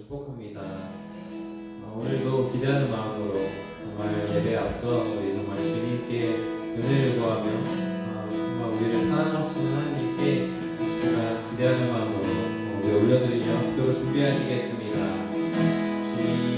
축복합니다. 오늘도 기대하는 마음으로 정말 예배에 앞서 우리 정말 주님께 은혜를 구하며 정말 우리를 사랑하시는 하나님께 이 시간 기대하는 마음으로 우리 올려드리며 기도를 준비하시겠습니다. 주님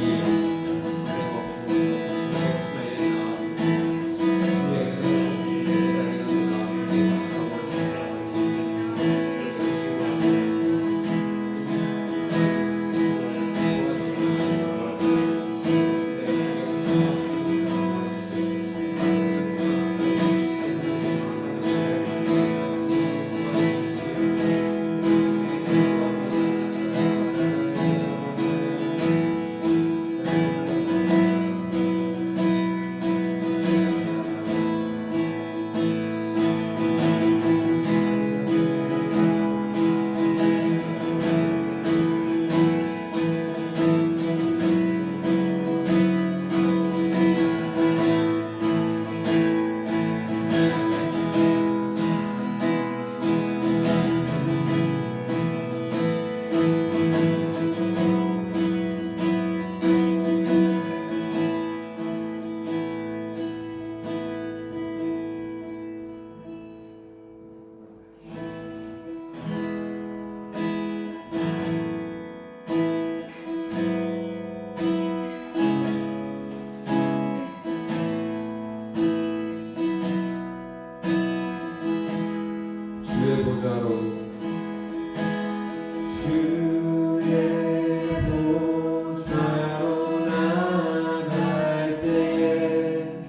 주의 보좌로 나갈 때에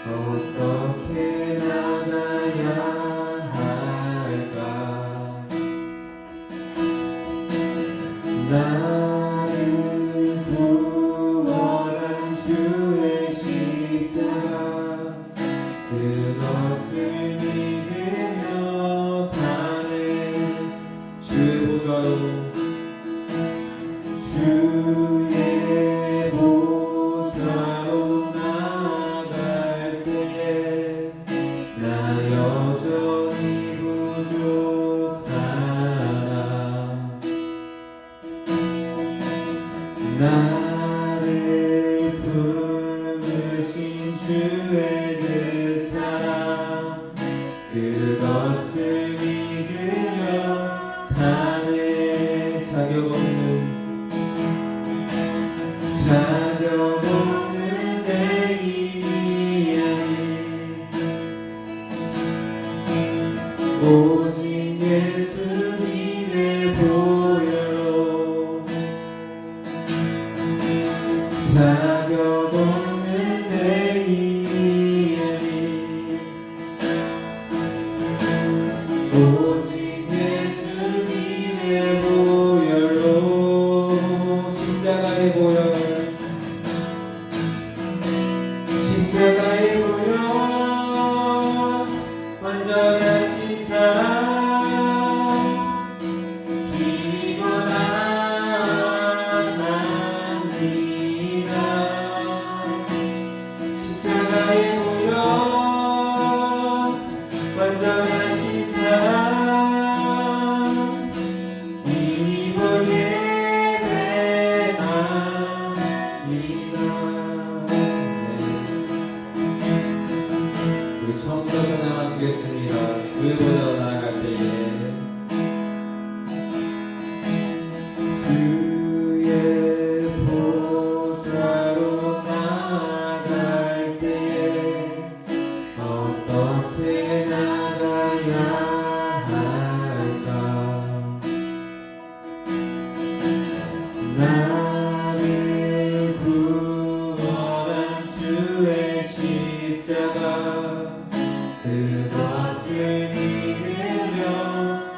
어떻게 나가야 할까? 나를 구원한 주의 십자가 그것을 믿으며 가네. 주의 보좌로 나갈 때에 나 여전히 부족하나. 나를 부르신 주의 그 사랑 그것을 믿으며 가네. 자격 없는 내 힘이 아닌 오직 예수님의 보혈로 자격 없는 내 힘이 아닌 오직 예수님의 보혈로 십자가의 보혈 완전하신 사랑 힘이 원합니다. 십자가의 보혈 완전하신 사랑 힘이 예배합니다. 우리 처음부터 나가시겠습니다. 주의 보좌로 나아갈 때에 주의 보좌로 나아갈 때에 어떻게 나가야 할까? 나를 구원한 주의 십자가 그것을 믿으며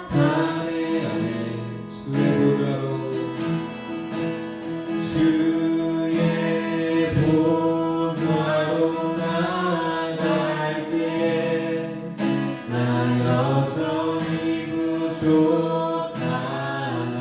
가네. 주의 보좌로 나갈 때에 나 여전히 부족하나.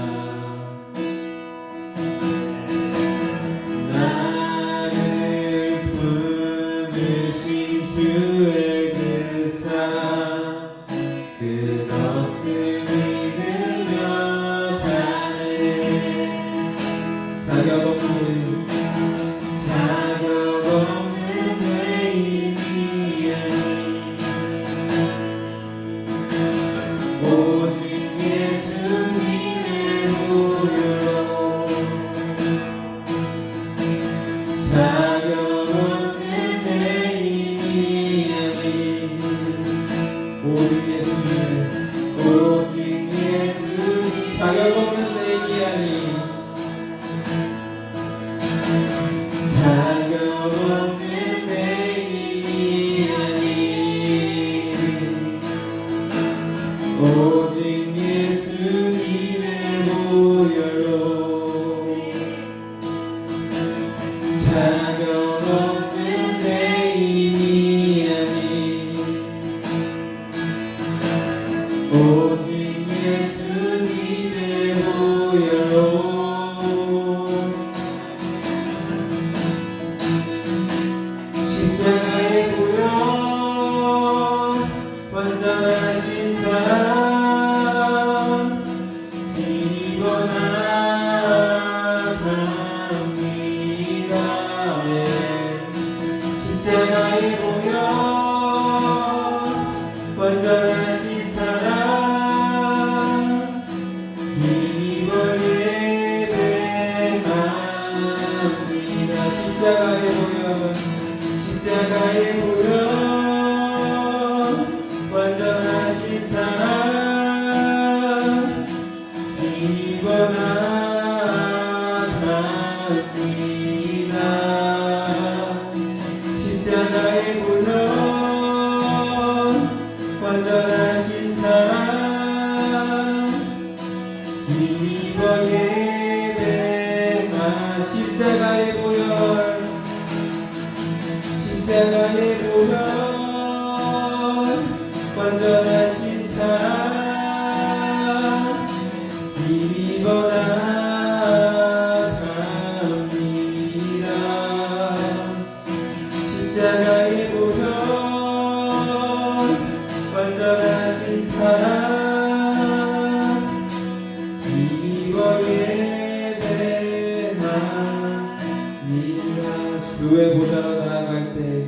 주의 보좌로 나아갈 때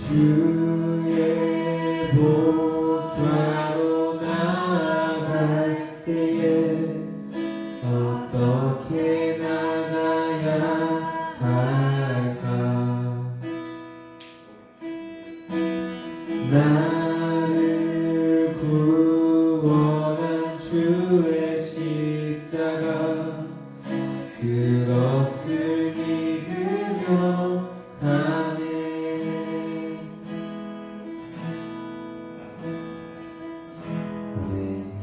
주의 보좌로 나아갈 때에 어떻게 나가야 할까? 나를 구원한 주의 십자가 그것을 믿으며 가네. 아멘.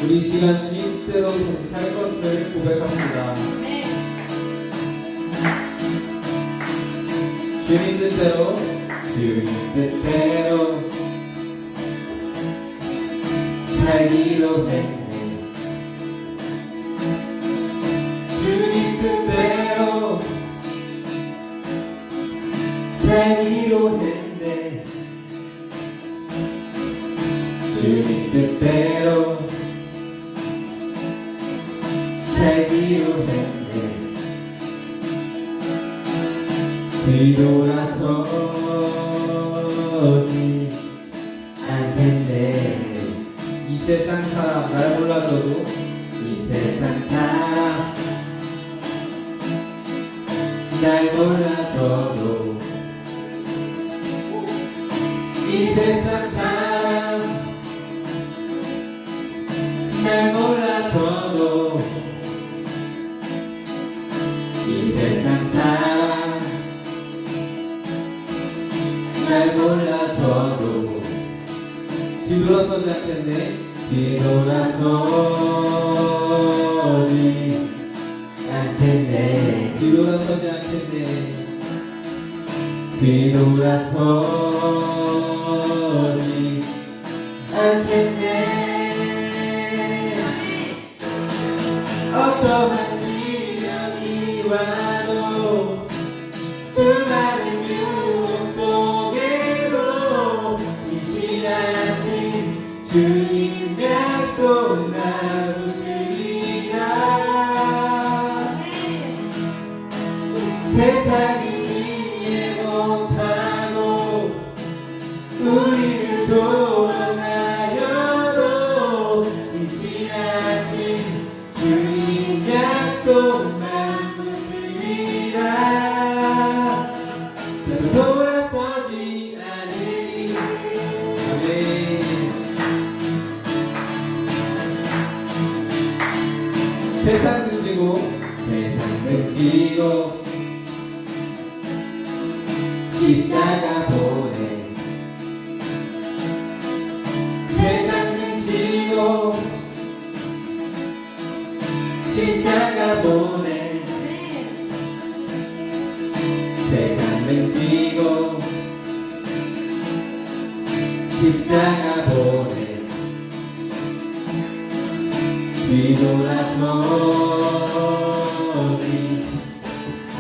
우리 시간 주님 뜻대로 살 것을 고백합니다. 주님 뜻대로 살기로 했네. 주님 뜻대로 살기로 했네. 주님 뜻대로 살기로 했네. 뒤돌아서지 않겠네. 이 세상 사람 날 몰라줘도 이 세상 사람 날 몰라줘도 이 세상 사람 날 몰라줘도 이 세상 사람 날 몰라줘도 뒤돌아서지 않겠네. 뒤돌아서지 않겠네. 뒤돌아서지 않겠네. 뒤돌아서지 않겠네. 어떠한 시련이 와도 수많은 유혹 속에도 신실하신 주님 약속 나도 드리라. 세상이 이해 못하고 우리를 조롱하여도 신실하신 주님 약속만 붙들리라. 나도 돌아서지 않으리. 아멘. 세상 등지고 십자가 보내. 세상 등지고 십자가 보내. 세상 등지고 십자가 보내. 뒤돌아서지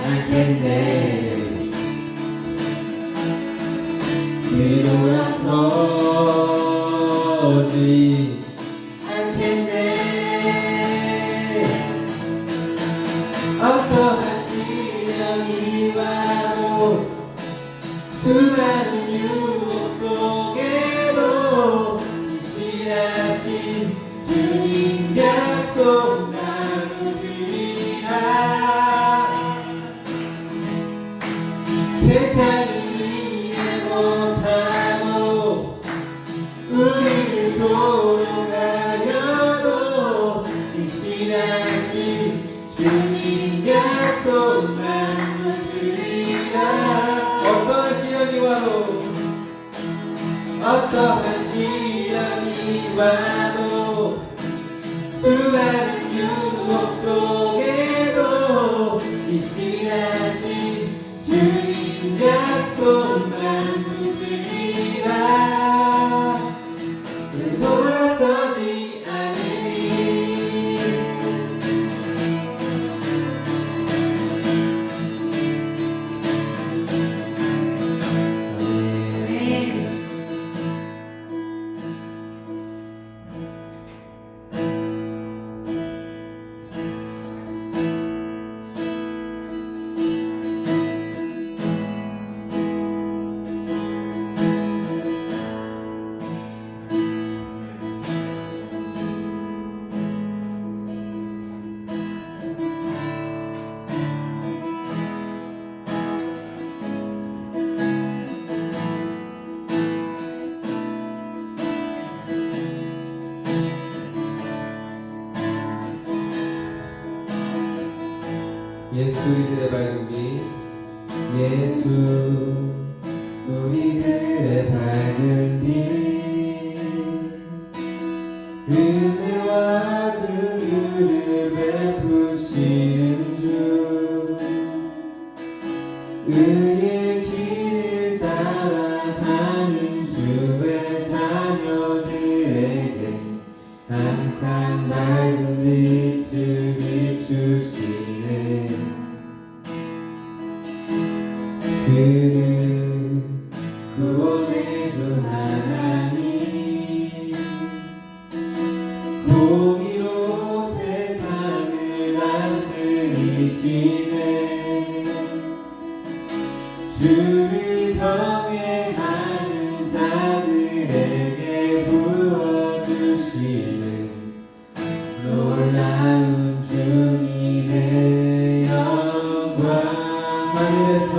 않겠네. 뒤돌아서지 않겠네. 어떠한 시련이 와도 수많은 유혹 속에도 신실하신 주님 약속 나도 드리라. 세상이 이해 못하고 우리를 조롱하여도 신실하신 주님 약속만 붙들리라. 어떠한 시련이 와도 수많은 유혹 속에도 신실하신 주님 약속만 붙들리라. 돌아서지 않으리. 예수 우리들의 밝은 빛 예수 우리들의 밝은 빛 은혜와 긍휼을 베푸시는 주 의의 길을 따라가는 주의 자녀들에게 항상 밝은 빛을 비추시네 그는 구원의 주 하나님 공의로 세상을 다스리시네 주를 경외하는 자들에게 부어주시는 놀라운 주님의 영광 하늘에서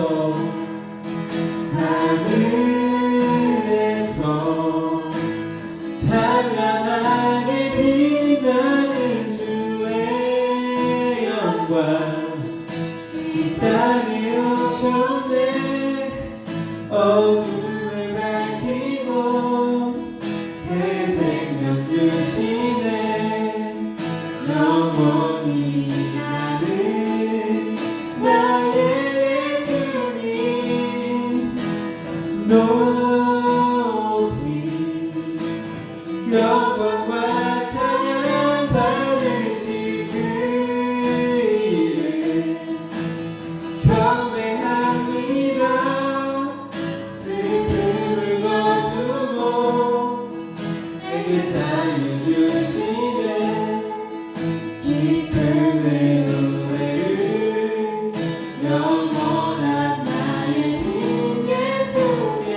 찬란하게 빛나는 주의 영광 이 땅에 오셨네 어둠을 밝히고 새 생명 주시네 영원히 나는 나의 예수님 높이 영광과 찬양 받으실 그 이름 경배합니다 슬픔을 거두고 내게 자유 주시네 기쁨의 노래를 영원한 나의 주 예수께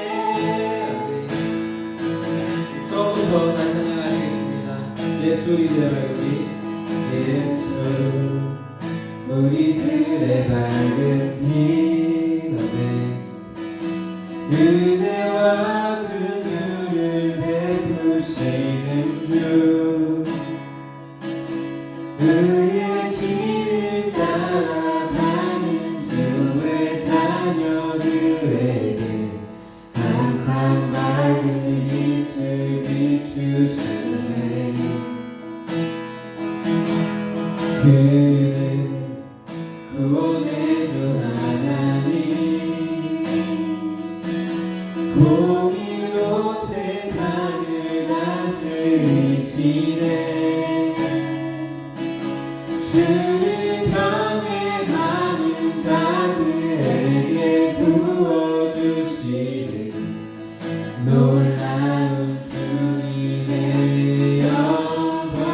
처음부터 다시 찬양하시겠습니다. 예수 우리들의 밝은 빛 예수 우리들의 밝은 빛 아멘 은혜와 긍휼을 베푸시는 주 의의 길을 따라가는 주의 자녀들에게 항상 밝은 빛을 비추시네 그는 구원의 주 하나님 공의로 세상을 다스리시네 주를 경외하는 자들에게 부어주시는 놀라운 주님의 영광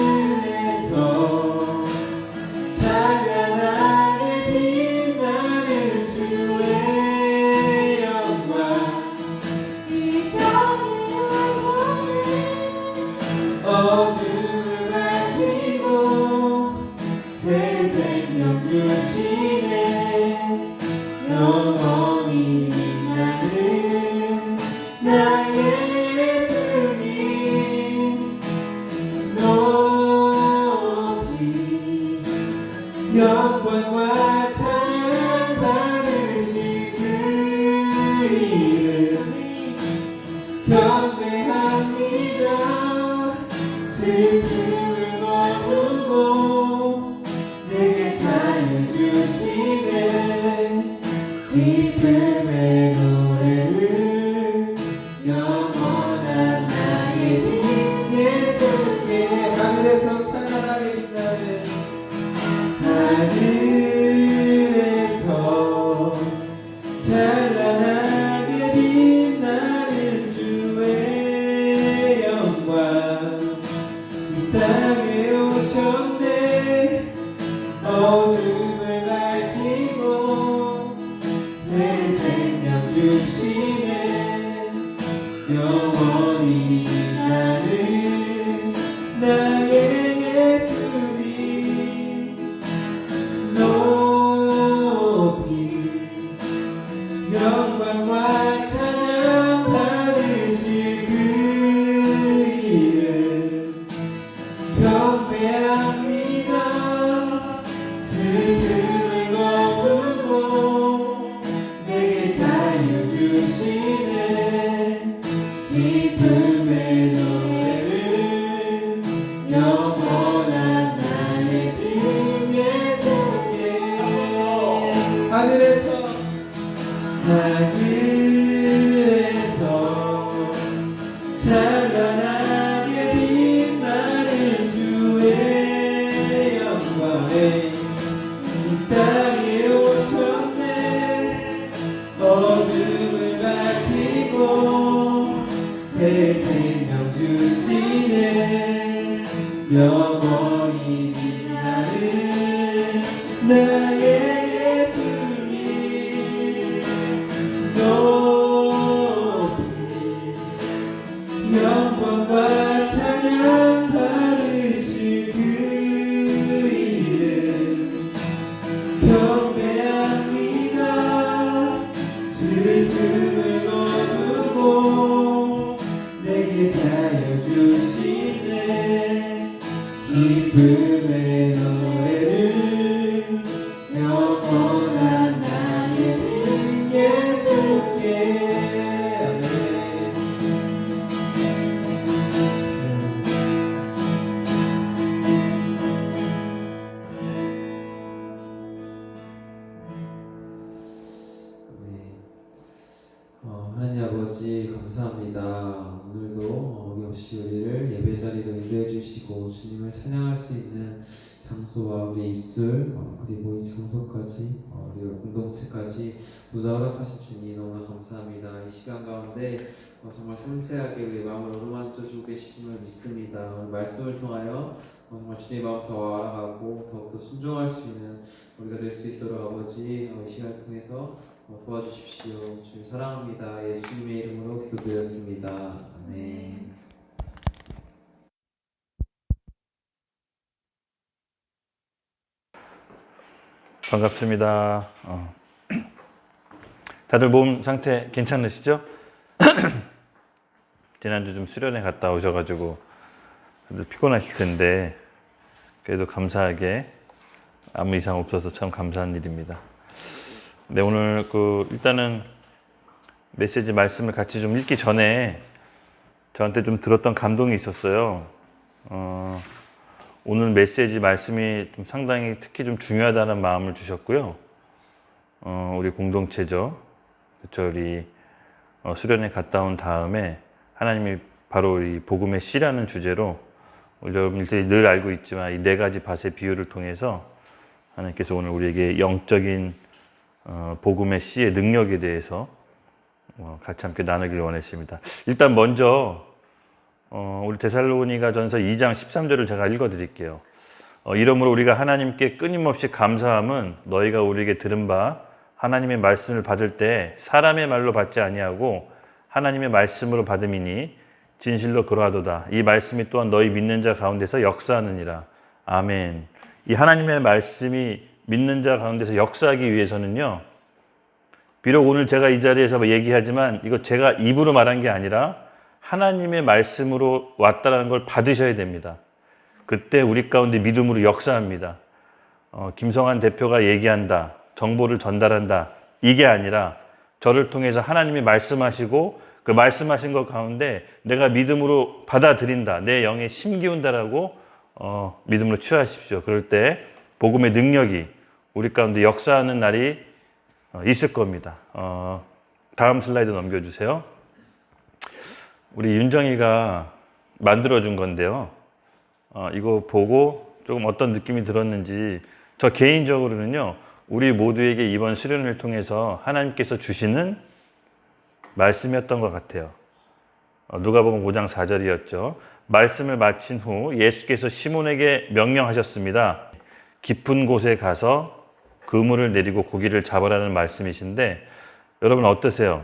하늘에서 찬란하게 빛나는 주의 영광 이 땅에 오셨네 어둠을 밝히고 새 생명 주시네 영원히 빛나는 나의 예수님 높이 영광과 찬양 받으실 그 이름 경배합니다 슬픔을 거두고 내게 자유 주시네 기쁨의 노래를 영원한 나의 주 예수께 하늘에서 찬란하게 빛나는 하늘에서 찬란하게 빛나는 주의 영광 이 땅에 오셨네 어둠을 밝히고 새 생명 주시네 영원히 나는 나의 예수님 높이 경배합니다. 슬픔을 거두고 내게 자유 주시네. 기쁨의 노래를 영원한 나의 빈 예수께. 하늘에서 찬란하게 빛나는 주의 영광에 이 땅에 오셨네. 어둠을 밝히고 새 생명 주시네. 영원히 빛나는 나의 영광과 찬양 받으실 그 이름 경배합니다. 슬픔을 거두고 내게 자유 주시네. 기쁨의 노래를 영원한 나의 빈 예수께. 하나님 아버지 감사합니다. 오늘도 어김없이 우리를 예배 자리로 인도해 주시고 주님을 찬양할 수 있는 장소와 우리 입술 그리고 이 장소까지 우리 공동체까지 모두 허락하신 주님 너무나 감사합니다. 이 시간 가운데 정말 섬세하게 우리 마음을 어루만져 주고 계심을 믿습니다. 오늘 말씀을 통하여 정말 주님의 마음 더 알아가고 더욱더 순종할 수 있는 우리가 될 수 있도록 아버지 이 시간을 통해서 도와주십시오. 주님 사랑합니다. 예수님의 이름으로 기도드렸습니다. 아멘. 반갑습니다. 다들 몸 상태 괜찮으시죠? 지난주 좀 수련회 갔다 오셔가지고 다들 피곤하실 텐데 그래도 감사하게 아무 이상 없어서 참 감사한 일입니다. 네, 오늘 일단은 메시지 말씀을 같이 좀 읽기 전에 저한테 좀 들었던 감동이 있었어요. 오늘 메시지 말씀이 좀 상당히 특히 좀 중요하다는 마음을 주셨고요. 우리 공동체죠. 그렇죠. 우리 수련회 갔다 온 다음에 하나님이 바로 이 복음의 씨라는 주제로 여러분들이 늘 알고 있지만 이 네 가지 밭의 비유를 통해서 하나님께서 오늘 우리에게 영적인 복음의 씨의 능력에 대해서 같이 함께 나누길 원했습니다. 일단 먼저 우리 데살로니가 전서 2장 13절을 제가 읽어드릴게요. 이러므로 우리가 하나님께 끊임없이 감사함은 너희가 우리에게 들은 바 하나님의 말씀을 받을 때 사람의 말로 받지 아니하고 하나님의 말씀으로 받음이니 진실로 그러하도다. 이 말씀이 또한 너희 믿는 자 가운데서 역사하느니라. 아멘. 이 하나님의 말씀이 믿는 자 가운데서 역사하기 위해서는요, 비록 오늘 제가 이 자리에서 얘기하지만 이거 제가 입으로 말한 게 아니라 하나님의 말씀으로 왔다는 걸 받으셔야 됩니다. 그때 우리 가운데 믿음으로 역사합니다. 김성환 대표가 얘기한다, 정보를 전달한다, 이게 아니라 저를 통해서 하나님이 말씀하시고 그 말씀하신 것 가운데 내가 믿음으로 받아들인다, 내 영에 심기운다라고 믿음으로 취하십시오. 그럴 때 복음의 능력이 우리 가운데 역사하는 날이 있을 겁니다. 다음 슬라이드 넘겨주세요. 우리 윤정이가 만들어준 건데요. 이거 보고 조금 어떤 느낌이 들었는지, 저 개인적으로는요, 우리 모두에게 이번 수련을 통해서 하나님께서 주시는 말씀이었던 것 같아요. 누가복음 5장 4절이었죠. 말씀을 마친 후 예수께서 시몬에게 명령하셨습니다. 깊은 곳에 가서 그물을 내리고 고기를 잡으라는 말씀이신데, 여러분 어떠세요?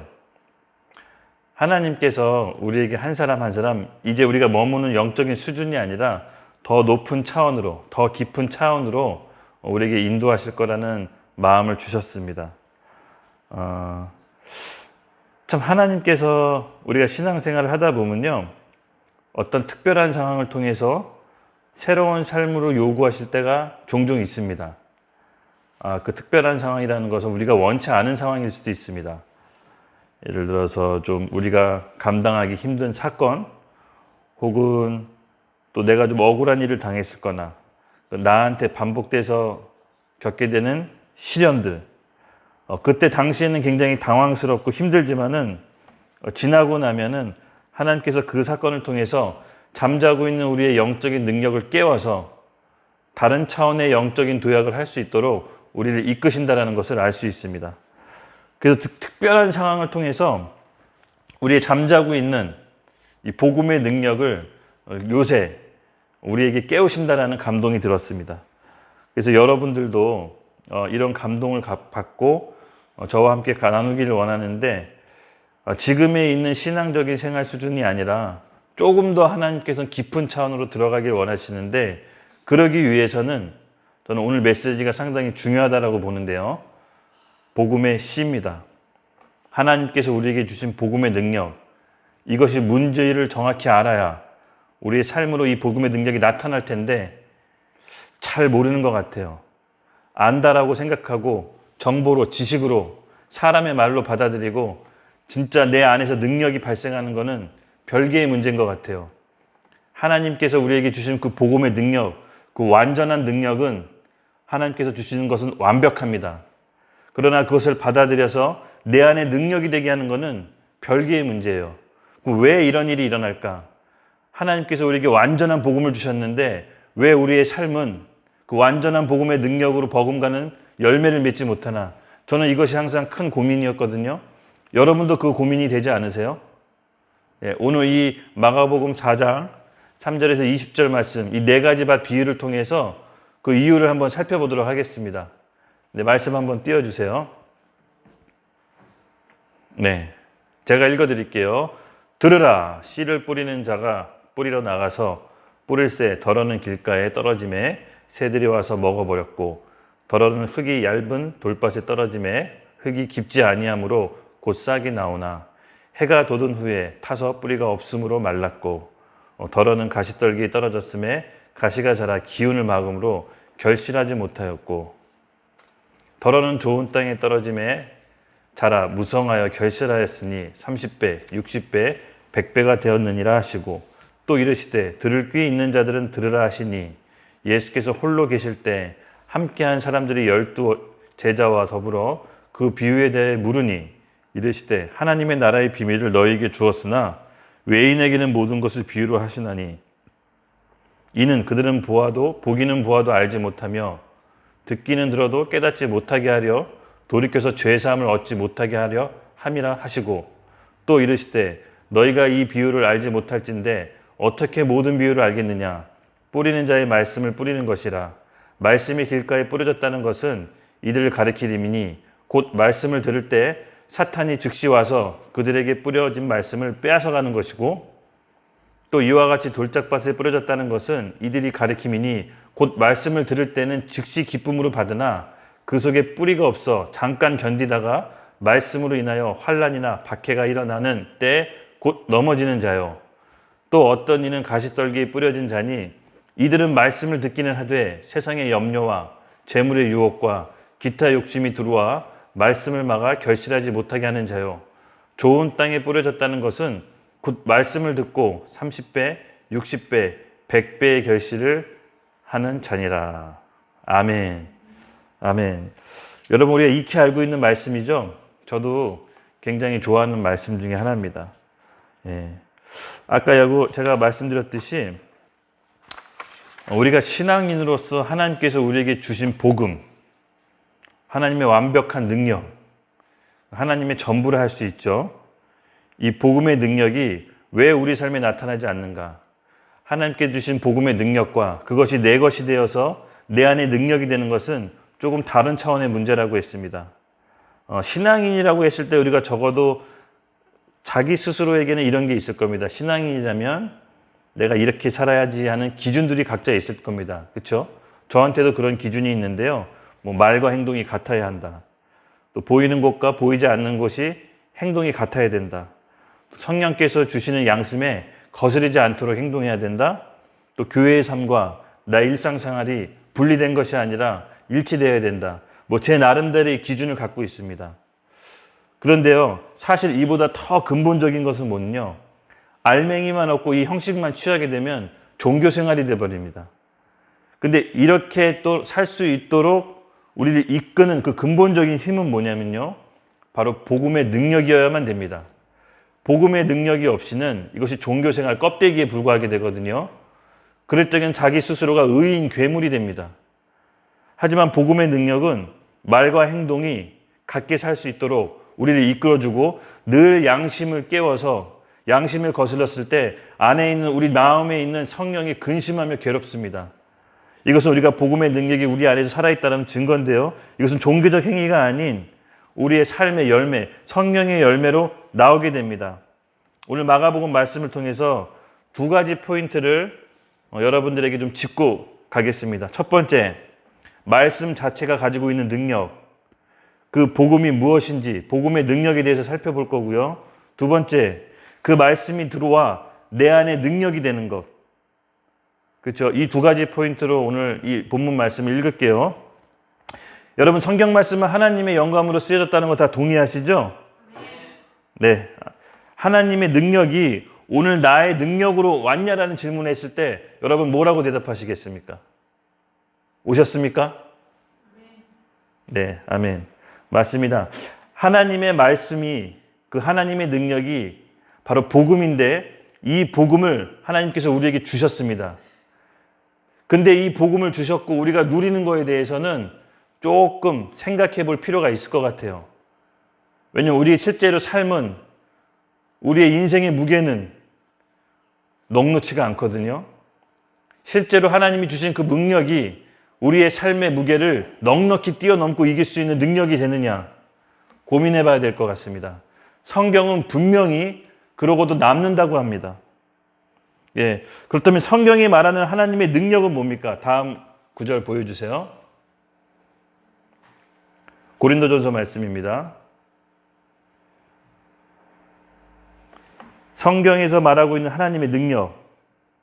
하나님께서 우리에게 한 사람 한 사람 이제 우리가 머무는 영적인 수준이 아니라 더 높은 차원으로, 더 깊은 차원으로 우리에게 인도하실 거라는 마음을 주셨습니다. 참 하나님께서 우리가 신앙생활을 하다 보면요, 어떤 특별한 상황을 통해서 새로운 삶으로 요구하실 때가 종종 있습니다. 그 특별한 상황이라는 것은 우리가 원치 않은 상황일 수도 있습니다. 예를 들어서 좀 우리가 감당하기 힘든 사건, 혹은 또 내가 좀 억울한 일을 당했을 거나 나한테 반복돼서 겪게 되는 시련들, 그때 당시에는 굉장히 당황스럽고 힘들지만은 지나고 나면은 하나님께서 그 사건을 통해서 잠자고 있는 우리의 영적인 능력을 깨워서 다른 차원의 영적인 도약을 할 수 있도록 우리를 이끄신다는 것을 알 수 있습니다. 그래서 특별한 상황을 통해서 우리의 잠자고 있는 이 복음의 능력을 요새 우리에게 깨우신다라는 감동이 들었습니다. 그래서 여러분들도 이런 감동을 받고 저와 함께 나누기를 원하는데, 지금에 있는 신앙적인 생활 수준이 아니라 조금 더 하나님께서는 깊은 차원으로 들어가길 원하시는데, 그러기 위해서는 저는 오늘 메시지가 상당히 중요하다고 보는데요. 복음의 씨입니다. 하나님께서 우리에게 주신 복음의 능력, 이것이 문제를 정확히 알아야 우리의 삶으로 이 복음의 능력이 나타날 텐데 잘 모르는 것 같아요. 안다라고 생각하고 정보로, 지식으로, 사람의 말로 받아들이고 진짜 내 안에서 능력이 발생하는 것은 별개의 문제인 것 같아요. 하나님께서 우리에게 주신 그 복음의 능력, 그 완전한 능력은 하나님께서 주시는 것은 완벽합니다. 그러나 그것을 받아들여서 내 안에 능력이 되게 하는 것은 별개의 문제예요. 왜 이런 일이 일어날까? 하나님께서 우리에게 완전한 복음을 주셨는데 왜 우리의 삶은 그 완전한 복음의 능력으로 버금가는 열매를 맺지 못하나? 저는 이것이 항상 큰 고민이었거든요. 여러분도 그 고민이 되지 않으세요? 오늘 이 마가복음 4장 3절에서 20절 말씀, 이 네 가지 밭 비유를 통해서 그 이유를 한번 살펴보도록 하겠습니다. 네, 말씀 한번 띄워주세요. 네, 제가 읽어드릴게요. 들으라, 씨를 뿌리는 자가 뿌리러 나가서 뿌릴새 더러는 길가에 떨어짐에 새들이 와서 먹어버렸고, 더러는 흙이 얇은 돌밭에 떨어짐에 흙이 깊지 아니하므로 곧 싹이 나오나 해가 돋은 후에 타서 뿌리가 없으므로 말랐고, 더러는 가시떨기에 떨어졌음에 가시가 자라 기운을 막음으로 결실하지 못하였고, 더러는 좋은 땅에 떨어짐에 자라 무성하여 결실하였으니 30배, 60배, 100배가 되었느니라 하시고, 또 이르시되 들을 귀 있는 자들은 들으라 하시니, 예수께서 홀로 계실 때 함께한 사람들이 12 제자와 더불어 그 비유에 대해 물으니, 이르시되 하나님의 나라의 비밀을 너희에게 주었으나 외인에게는 모든 것을 비유로 하시나니, 이는 그들은 보기는 보아도 알지 못하며 듣기는 들어도 깨닫지 못하게 하려 돌이켜서 죄사함을 얻지 못하게 하려 함이라 하시고, 또 이르시되 너희가 이 비유를 알지 못할진대 어떻게 모든 비유를 알겠느냐? 뿌리는 자의 말씀을 뿌리는 것이라. 말씀이 길가에 뿌려졌다는 것은 이들을 가리키림이니, 곧 말씀을 들을 때 사탄이 즉시 와서 그들에게 뿌려진 말씀을 빼앗아가는 것이고, 또 이와 같이 돌짝밭에 뿌려졌다는 것은 이들이 가리킴이니, 곧 말씀을 들을 때는 즉시 기쁨으로 받으나 그 속에 뿌리가 없어 잠깐 견디다가 말씀으로 인하여 환난이나 박해가 일어나는 때 곧 넘어지는 자요. 또 어떤 이는 가시떨기에 뿌려진 자니, 이들은 말씀을 듣기는 하되 세상의 염려와 재물의 유혹과 기타 욕심이 들어와 말씀을 막아 결실하지 못하게 하는 자요. 좋은 땅에 뿌려졌다는 것은 곧 말씀을 듣고 30배, 60배, 100배의 결실을 하는 자니라. 아멘. 아멘. 여러분, 우리가 익히 알고 있는 말씀이죠. 저도 굉장히 좋아하는 말씀 중에 하나입니다. 아까 제가 말씀드렸듯이 우리가 신앙인으로서 하나님께서 우리에게 주신 복음, 하나님의 완벽한 능력, 하나님의 전부를 할 수 있죠. 이 복음의 능력이 왜 우리 삶에 나타나지 않는가? 하나님께 주신 복음의 능력과 그것이 내 것이 되어서 내 안에 능력이 되는 것은 조금 다른 차원의 문제라고 했습니다. 신앙인이라고 했을 때 우리가 적어도 자기 스스로에게는 이런 게 있을 겁니다. 신앙인이라면 내가 이렇게 살아야지 하는 기준들이 각자 있을 겁니다. 그렇죠? 저한테도 그런 기준이 있는데요. 말과 행동이 같아야 한다. 또 보이는 곳과 보이지 않는 곳이 행동이 같아야 된다. 성령께서 주시는 양심에 거스르지 않도록 행동해야 된다. 또 교회의 삶과 나의 일상생활이 분리된 것이 아니라 일치되어야 된다. 뭐 제 나름대로의 기준을 갖고 있습니다. 그런데요, 사실 이보다 더 근본적인 것은 뭐냐면 알맹이만 얻고 이 형식만 취하게 되면 종교생활이 되어버립니다. 근데 이렇게 또 살 수 있도록 우리를 이끄는 그 근본적인 힘은 뭐냐면요, 바로 복음의 능력이어야만 됩니다. 복음의 능력이 없이는 이것이 종교생활 껍데기에 불과하게 되거든요. 그럴 때는 자기 스스로가 의인 괴물이 됩니다. 하지만 복음의 능력은 말과 행동이 같게 살 수 있도록 우리를 이끌어주고 늘 양심을 깨워서 양심을 거슬렀을 때 안에 있는 우리 마음에 있는 성령이 근심하며 괴롭습니다. 이것은 우리가 복음의 능력이 우리 안에서 살아있다는 증거인데요. 이것은 종교적 행위가 아닌 우리의 삶의 열매, 성령의 열매로 나오게 됩니다. 오늘 마가복음 말씀을 통해서 두 가지 포인트를 여러분들에게 좀 짚고 가겠습니다. 첫 번째, 말씀 자체가 가지고 있는 능력, 그 복음이 무엇인지 복음의 능력에 대해서 살펴볼 거고요. 두 번째, 그 말씀이 들어와 내 안에 능력이 되는 것. 그렇죠? 이 두 가지 포인트로 오늘 이 본문 말씀을 읽을게요. 여러분, 성경 말씀은 하나님의 영감으로 쓰여졌다는 거 다 동의하시죠? 네. 하나님의 능력이 오늘 나의 능력으로 왔냐라는 질문을 했을 때 여러분 뭐라고 대답하시겠습니까? 오셨습니까? 네, 아멘. 맞습니다. 하나님의 말씀이, 그 하나님의 능력이 바로 복음인데 이 복음을 하나님께서 우리에게 주셨습니다. 근데 이 복음을 주셨고 우리가 누리는 거에 대해서는 조금 생각해 볼 필요가 있을 것 같아요. 왜냐하면 우리의 실제로 삶은, 우리의 인생의 무게는 넉넉치가 않거든요. 실제로 하나님이 주신 그 능력이 우리의 삶의 무게를 넉넉히 뛰어넘고 이길 수 있는 능력이 되느냐 고민해 봐야 될 것 같습니다. 성경은 분명히 그러고도 남는다고 합니다. 예, 그렇다면 성경이 말하는 하나님의 능력은 뭡니까? 다음 구절 보여주세요. 고린도전서 말씀입니다. 성경에서 말하고 있는 하나님의 능력.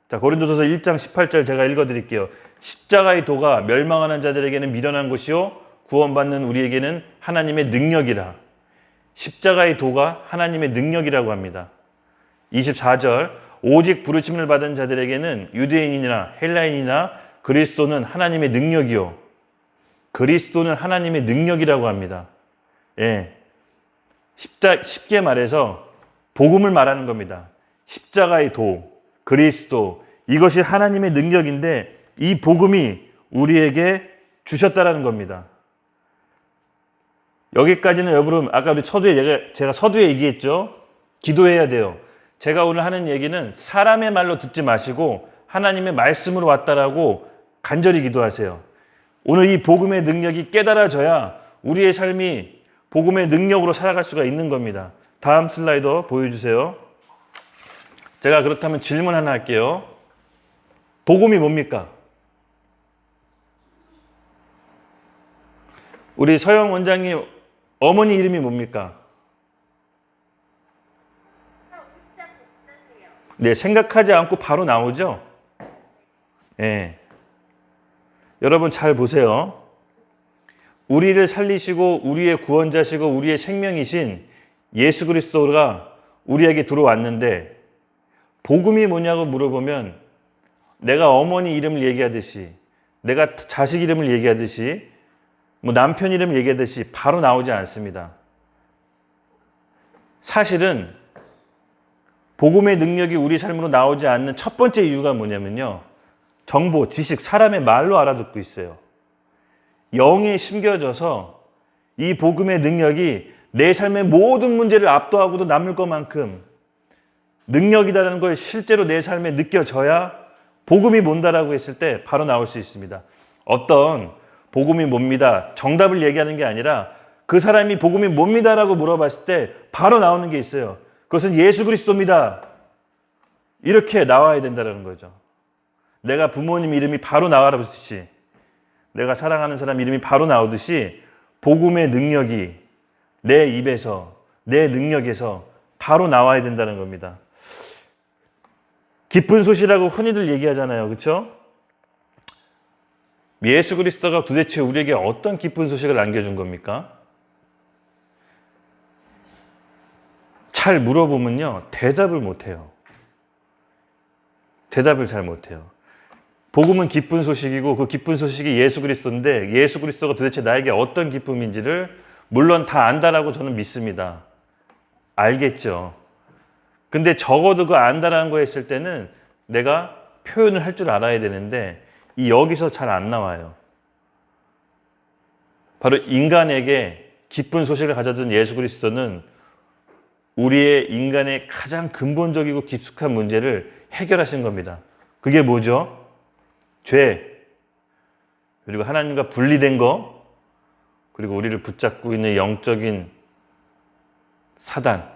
자, 고린도전서 1장 18절 제가 읽어드릴게요. 십자가의 도가 멸망하는 자들에게는 미련한 것이요 구원받는 우리에게는 하나님의 능력이라. 십자가의 도가 하나님의 능력이라고 합니다. 24절, 오직 부르심을 받은 자들에게는 유대인이나 헬라인이나 그리스도는 하나님의 능력이요. 그리스도는 하나님의 능력이라고 합니다. 예, 쉽게 말해서 복음을 말하는 겁니다. 십자가의 도, 그리스도, 이것이 하나님의 능력인데 이 복음이 우리에게 주셨다라는 겁니다. 여기까지는 여러분, 아까 우리 제가 서두에 얘기했죠. 기도해야 돼요. 제가 오늘 하는 얘기는 사람의 말로 듣지 마시고 하나님의 말씀으로 왔다라고 간절히 기도하세요. 오늘 이 복음의 능력이 깨달아져야 우리의 삶이 복음의 능력으로 살아갈 수가 있는 겁니다. 다음 슬라이드 보여주세요. 제가 그렇다면 질문 하나 할게요. 복음이 뭡니까? 우리 서영 원장님 어머니 이름이 뭡니까? 네, 생각하지 않고 바로 나오죠? 네. 여러분 잘 보세요. 우리를 살리시고 우리의 구원자시고 우리의 생명이신 예수 그리스도가 우리에게 들어왔는데 복음이 뭐냐고 물어보면 내가 어머니 이름을 얘기하듯이, 내가 자식 이름을 얘기하듯이, 뭐 남편 이름을 얘기하듯이 바로 나오지 않습니다. 사실은 복음의 능력이 우리 삶으로 나오지 않는 첫 번째 이유가 뭐냐면요, 정보, 지식, 사람의 말로 알아듣고 있어요. 영에 심겨져서 이 복음의 능력이 내 삶의 모든 문제를 압도하고도 남을 것만큼 능력이라는 걸 실제로 내 삶에 느껴져야 복음이 뭔다라고 했을 때 바로 나올 수 있습니다. 어떤 복음이 뭡니다, 정답을 얘기하는 게 아니라 그 사람이 복음이 뭡니다라고 물어봤을 때 바로 나오는 게 있어요. 그것은 예수 그리스도입니다. 이렇게 나와야 된다는 거죠. 내가 부모님 이름이 바로 나와라듯이, 내가 사랑하는 사람 이름이 바로 나오듯이 복음의 능력이 내 입에서, 내 능력에서 바로 나와야 된다는 겁니다. 기쁜 소식이라고 흔히들 얘기하잖아요. 그렇죠? 예수 그리스도가 도대체 우리에게 어떤 기쁜 소식을 안겨준 겁니까? 잘 물어보면요, 대답을 못해요. 대답을 잘 못해요. 복음은 기쁜 소식이고 그 기쁜 소식이 예수 그리스도인데 예수 그리스도가 도대체 나에게 어떤 기쁨인지를 물론 다 안다라고 저는 믿습니다. 알겠죠. 근데 적어도 그 안다라는 거 했을 때는 내가 표현을 할 줄 알아야 되는데 이 여기서 잘 안 나와요. 바로 인간에게 기쁜 소식을 가져준 예수 그리스도는 우리의 인간의 가장 근본적이고 깊숙한 문제를 해결하신 겁니다. 그게 뭐죠? 죄, 그리고 하나님과 분리된 거, 그리고 우리를 붙잡고 있는 영적인 사단,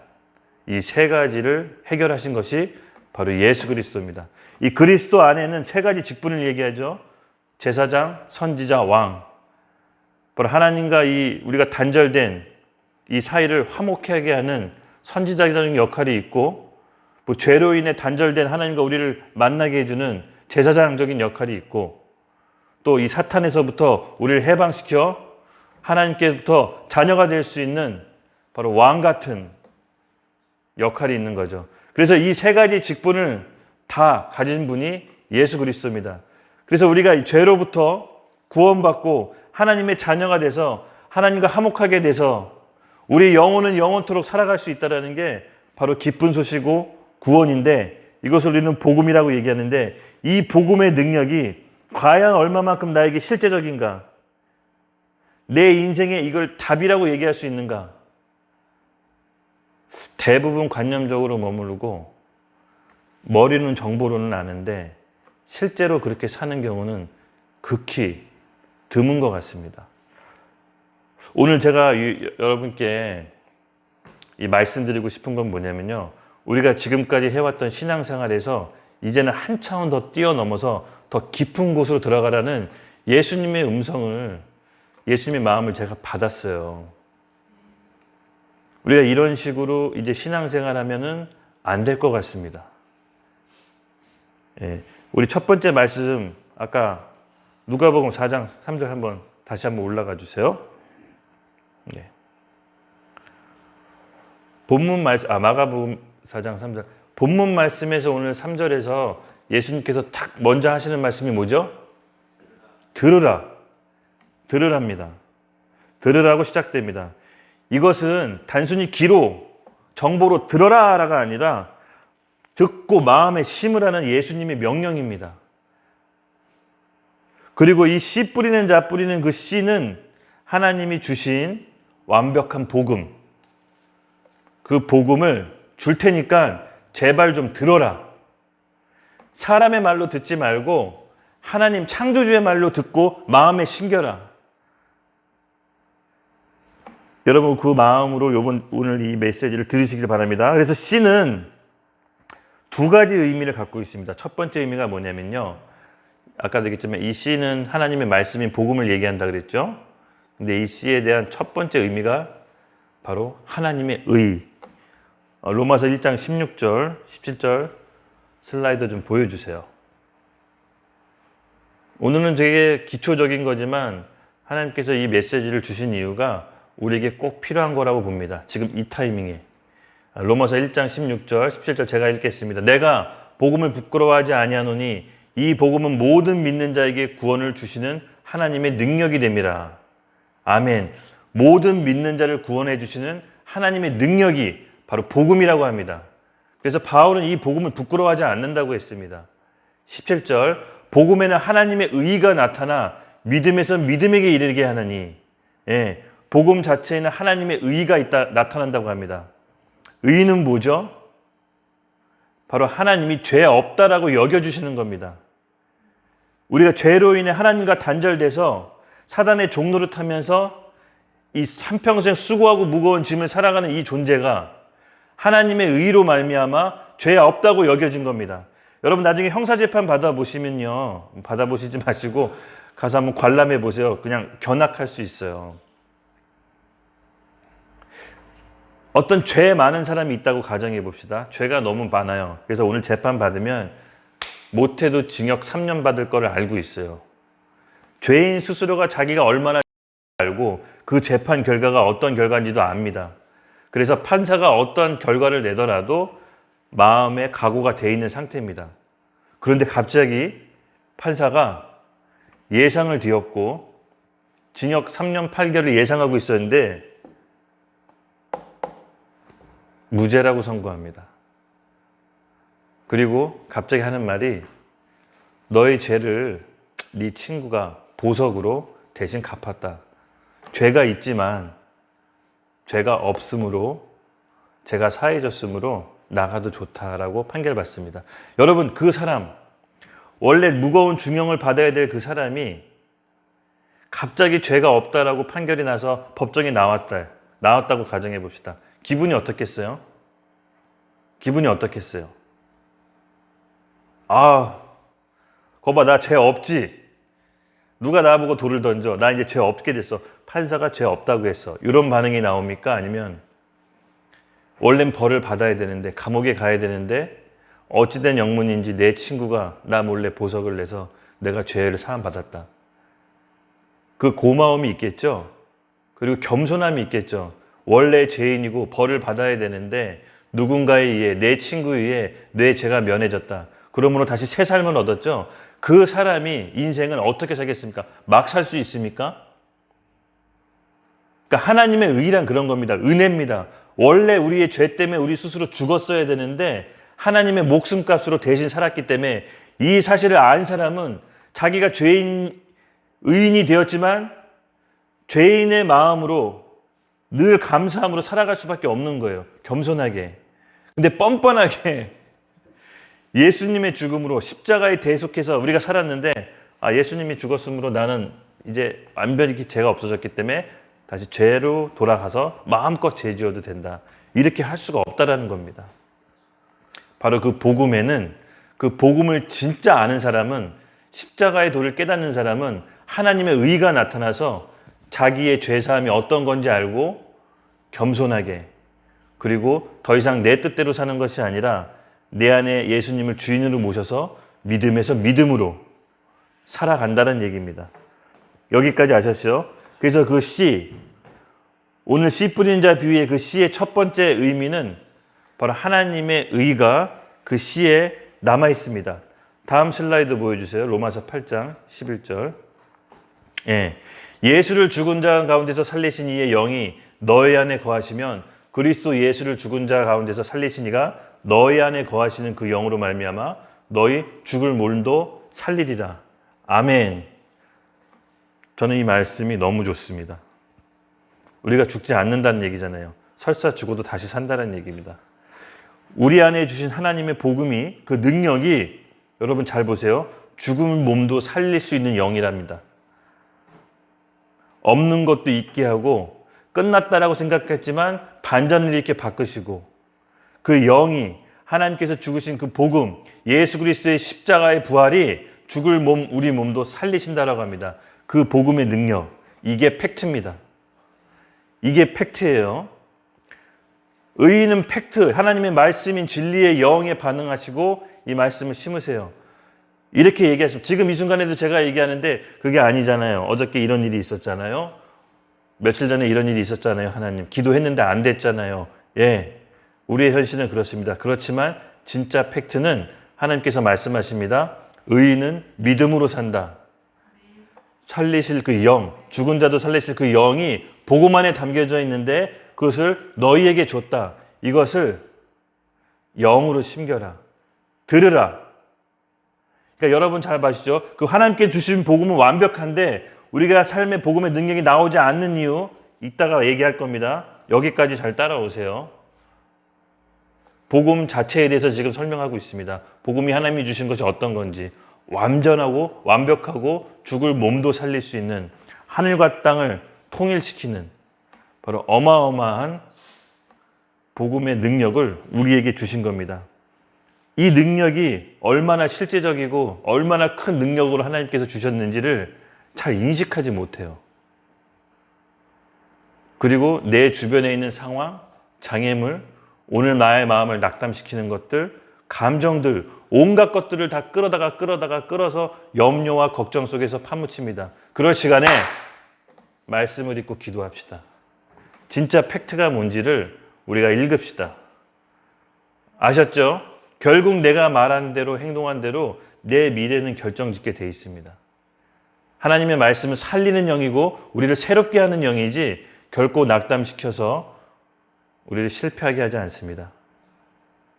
이 세 가지를 해결하신 것이 바로 예수 그리스도입니다. 이 그리스도 안에는 세 가지 직분을 얘기하죠. 제사장, 선지자, 왕. 바로 하나님과 우리가 단절된 이 사이를 화목하게 하는 선지자적인 역할이 있고, 뭐 죄로 인해 단절된 하나님과 우리를 만나게 해주는 제사장적인 역할이 있고, 또 이 사탄에서부터 우리를 해방시켜 하나님께부터 자녀가 될 수 있는 바로 왕 같은 역할이 있는 거죠. 그래서 이 세 가지 직분을 다 가진 분이 예수 그리스도입니다. 그래서 우리가 이 죄로부터 구원받고 하나님의 자녀가 돼서 하나님과 화목하게 돼서 우리 영혼은 영원토록 살아갈 수 있다는 게 바로 기쁜 소식이고 구원인데, 이것을 우리는 복음이라고 얘기하는데, 이 복음의 능력이 과연 얼마만큼 나에게 실제적인가? 내 인생에 이걸 답이라고 얘기할 수 있는가? 대부분 관념적으로 머무르고 머리는 정보로는 아는데 실제로 그렇게 사는 경우는 극히 드문 것 같습니다. 오늘 제가 여러분께 이 말씀드리고 싶은 건 뭐냐면요, 우리가 지금까지 해왔던 신앙생활에서 이제는 한 차원 더 뛰어넘어서 더 깊은 곳으로 들어가라는 예수님의 음성을, 예수님의 마음을 제가 받았어요. 우리가 이런 식으로 이제 신앙생활하면은 안 될 것 같습니다. 예, 우리 첫 번째 말씀, 아까 누가복음 4장 3절 한번 다시 한번 올라가 주세요. 네. 본문 말씀, 마가복음 4장 3절. 본문 말씀에서 오늘 3절에서 예수님께서 딱 먼저 하시는 말씀이 뭐죠? 들으라. 들으랍니다. 들으라고 시작됩니다. 이것은 단순히 귀로, 정보로 들어라가 아니라 듣고 마음에 심으라는 예수님의 명령입니다. 그리고 이 씨 뿌리는 자 뿌리는 그 씨는 하나님이 주신 완벽한 복음, 그 복음을 줄 테니까 제발 좀 들어라. 사람의 말로 듣지 말고 하나님 창조주의 말로 듣고 마음에 심겨라. 여러분 그 마음으로 오늘 이 메시지를 들으시길 바랍니다. 그래서 씨는 두 가지 의미를 갖고 있습니다. 첫 번째 의미가 뭐냐면요, 아까도 얘기했지만 이 씨는 하나님의 말씀인 복음을 얘기한다 그랬죠. 근데 이 씨에 대한 첫 번째 의미가 바로 하나님의 의. 로마서 1장 16절, 17절 슬라이드 좀 보여주세요. 오늘은 되게 기초적인 거지만 하나님께서 이 메시지를 주신 이유가 우리에게 꼭 필요한 거라고 봅니다. 지금 이 타이밍에. 로마서 1장 16절, 17절 제가 읽겠습니다. 내가 복음을 부끄러워하지 아니하노니 이 복음은 모든 믿는 자에게 구원을 주시는 하나님의 능력이 됨이라. 아멘. 모든 믿는 자를 구원해 주시는 하나님의 능력이 바로 복음이라고 합니다. 그래서 바울은 이 복음을 부끄러워하지 않는다고 했습니다. 17절, 복음에는 하나님의 의가 나타나 믿음에서 믿음에게 이르게 하느니, 예, 복음 자체에는 하나님의 의가 나타난다고 합니다. 의는 뭐죠? 바로 하나님이 죄 없다라고 여겨주시는 겁니다. 우리가 죄로 인해 하나님과 단절돼서 사단의 종노릇 하면서 이 한평생 수고하고 무거운 짐을 살아가는 이 존재가 하나님의 의로 말미암아 죄 없다고 여겨진 겁니다. 여러분 나중에 형사재판 받아보시면요, 받아보시지 마시고 가서 한번 관람해 보세요. 그냥 견학할 수 있어요. 어떤 죄 많은 사람이 있다고 가정해 봅시다. 죄가 너무 많아요. 그래서 오늘 재판 받으면 못해도 징역 3년 받을 거를 알고 있어요. 죄인 스스로가 자기가 얼마나 알고 그 재판 결과가 어떤 결과인지도 압니다. 그래서 판사가 어떤 결과를 내더라도 마음의 각오가 돼 있는 상태입니다. 그런데 갑자기 판사가 예상을 뒤엎고 징역 3년 8개월을 예상하고 있었는데 무죄라고 선고합니다. 그리고 갑자기 하는 말이 너의 죄를 네 친구가 보석으로 대신 갚았다. 죄가 있지만 죄가 없으므로 죄가 사해졌으므로 나가도 좋다라고 판결받습니다. 여러분, 그 사람, 원래 무거운 중형을 받아야 될 그 사람이 갑자기 죄가 없다라고 판결이 나서 법정에 나왔다고 가정해 봅시다. 기분이 어떻겠어요? 기분이 어떻겠어요? 거봐, 나 죄 없지? 누가 나보고 돌을 던져? 나 이제 죄 없게 됐어. 판사가 죄 없다고 했어. 이런 반응이 나옵니까? 아니면 원래는 벌을 받아야 되는데, 감옥에 가야 되는데 어찌된 영문인지 내 친구가 나 몰래 보석을 내서 내가 죄를 사함받았다. 그 고마움이 있겠죠? 그리고 겸손함이 있겠죠? 원래 죄인이고 벌을 받아야 되는데 누군가에 의해, 내 친구에 의해 내 죄가 면해졌다. 그러므로 다시 새 삶을 얻었죠? 그 사람이 인생을 어떻게 살겠습니까? 막 살 수 있습니까? 그러니까 하나님의 의란 그런 겁니다. 은혜입니다. 원래 우리의 죄 때문에 우리 스스로 죽었어야 되는데 하나님의 목숨값으로 대신 살았기 때문에 이 사실을 안 사람은 자기가 의인이 되었지만 죄인의 마음으로 늘 감사함으로 살아갈 수밖에 없는 거예요. 겸손하게. 근데 뻔뻔하게 예수님의 죽음으로 십자가에 대속해서 우리가 살았는데 예수님이 죽었으므로 나는 이제 완전히 죄가 없어졌기 때문에 다시 죄로 돌아가서 마음껏 죄 지어도 된다. 이렇게 할 수가 없다라는 겁니다. 바로 그 복음에는, 그 복음을 진짜 아는 사람은, 십자가의 도를 깨닫는 사람은 하나님의 의가 나타나서 자기의 죄사함이 어떤 건지 알고 겸손하게, 그리고 더 이상 내 뜻대로 사는 것이 아니라 내 안에 예수님을 주인으로 모셔서 믿음에서 믿음으로 살아간다는 얘기입니다. 여기까지 아셨죠? 그래서 그 씨, 오늘 씨 뿌리는 자 비유의 그 씨의 첫 번째 의미는 바로 하나님의 의가 그 씨에 남아 있습니다. 다음 슬라이드 보여주세요. 로마서 8장 11절. 예수를 죽은 자 가운데서 살리신 이의 영이 너희 안에 거하시면 그리스도 예수를 죽은 자 가운데서 살리신 이가 너희 안에 거하시는 그 영으로 말미암아 너희 죽을 몸도 살리리라. 아멘. 저는 이 말씀이 너무 좋습니다. 우리가 죽지 않는다는 얘기잖아요. 설사 죽어도 다시 산다는 얘기입니다. 우리 안에 주신 하나님의 복음이, 그 능력이, 여러분 잘 보세요. 죽은 몸도 살릴 수 있는 영이랍니다. 없는 것도 있게 하고 끝났다라고 생각했지만 반전을 이렇게 바꾸시고, 그 영이, 하나님께서 죽으신 그 복음, 예수 그리스도의 십자가의 부활이 죽을 몸, 우리 몸도 살리신다라고 합니다. 그 복음의 능력, 이게 팩트입니다. 이게 팩트예요. 의인은 팩트, 하나님의 말씀인 진리의 영에 반응하시고 이 말씀을 심으세요. 이렇게 얘기하시면, 지금 이 순간에도 제가 얘기하는데 그게 아니잖아요. 어저께 이런 일이 있었잖아요. 며칠 전에 이런 일이 있었잖아요. 하나님 기도했는데 안 됐잖아요. 우리의 현실은 그렇습니다. 그렇지만 진짜 팩트는 하나님께서 말씀하십니다. 의인은 믿음으로 산다. 살리실 그 영, 죽은 자도 살리실 그 영이 복음 안에 담겨져 있는데 그것을 너희에게 줬다. 이것을 영으로 심겨라. 들으라. 그러니까 여러분 잘 아시죠? 그 하나님께 주신 복음은 완벽한데 우리가 삶의 복음의 능력이 나오지 않는 이유, 이따가 얘기할 겁니다. 여기까지 잘 따라오세요. 복음 자체에 대해서 지금 설명하고 있습니다. 복음이 하나님이 주신 것이 어떤 건지, 완전하고 완벽하고 죽을 몸도 살릴 수 있는, 하늘과 땅을 통일시키는 바로 어마어마한 복음의 능력을 우리에게 주신 겁니다. 이 능력이 얼마나 실제적이고 얼마나 큰 능력으로 하나님께서 주셨는지를 잘 인식하지 못해요. 그리고 내 주변에 있는 상황, 장애물, 오늘 나의 마음을 낙담시키는 것들, 감정들, 온갖 것들을 다 끌어서 염려와 걱정 속에서 파묻힙니다. 그럴 시간에 말씀을 읽고 기도합시다. 진짜 팩트가 뭔지를 우리가 읽읍시다. 아셨죠? 결국 내가 말한 대로 행동한 대로 내 미래는 결정짓게 돼 있습니다. 하나님의 말씀은 살리는 영이고 우리를 새롭게 하는 영이지 결코 낙담시켜서 우리를 실패하게 하지 않습니다.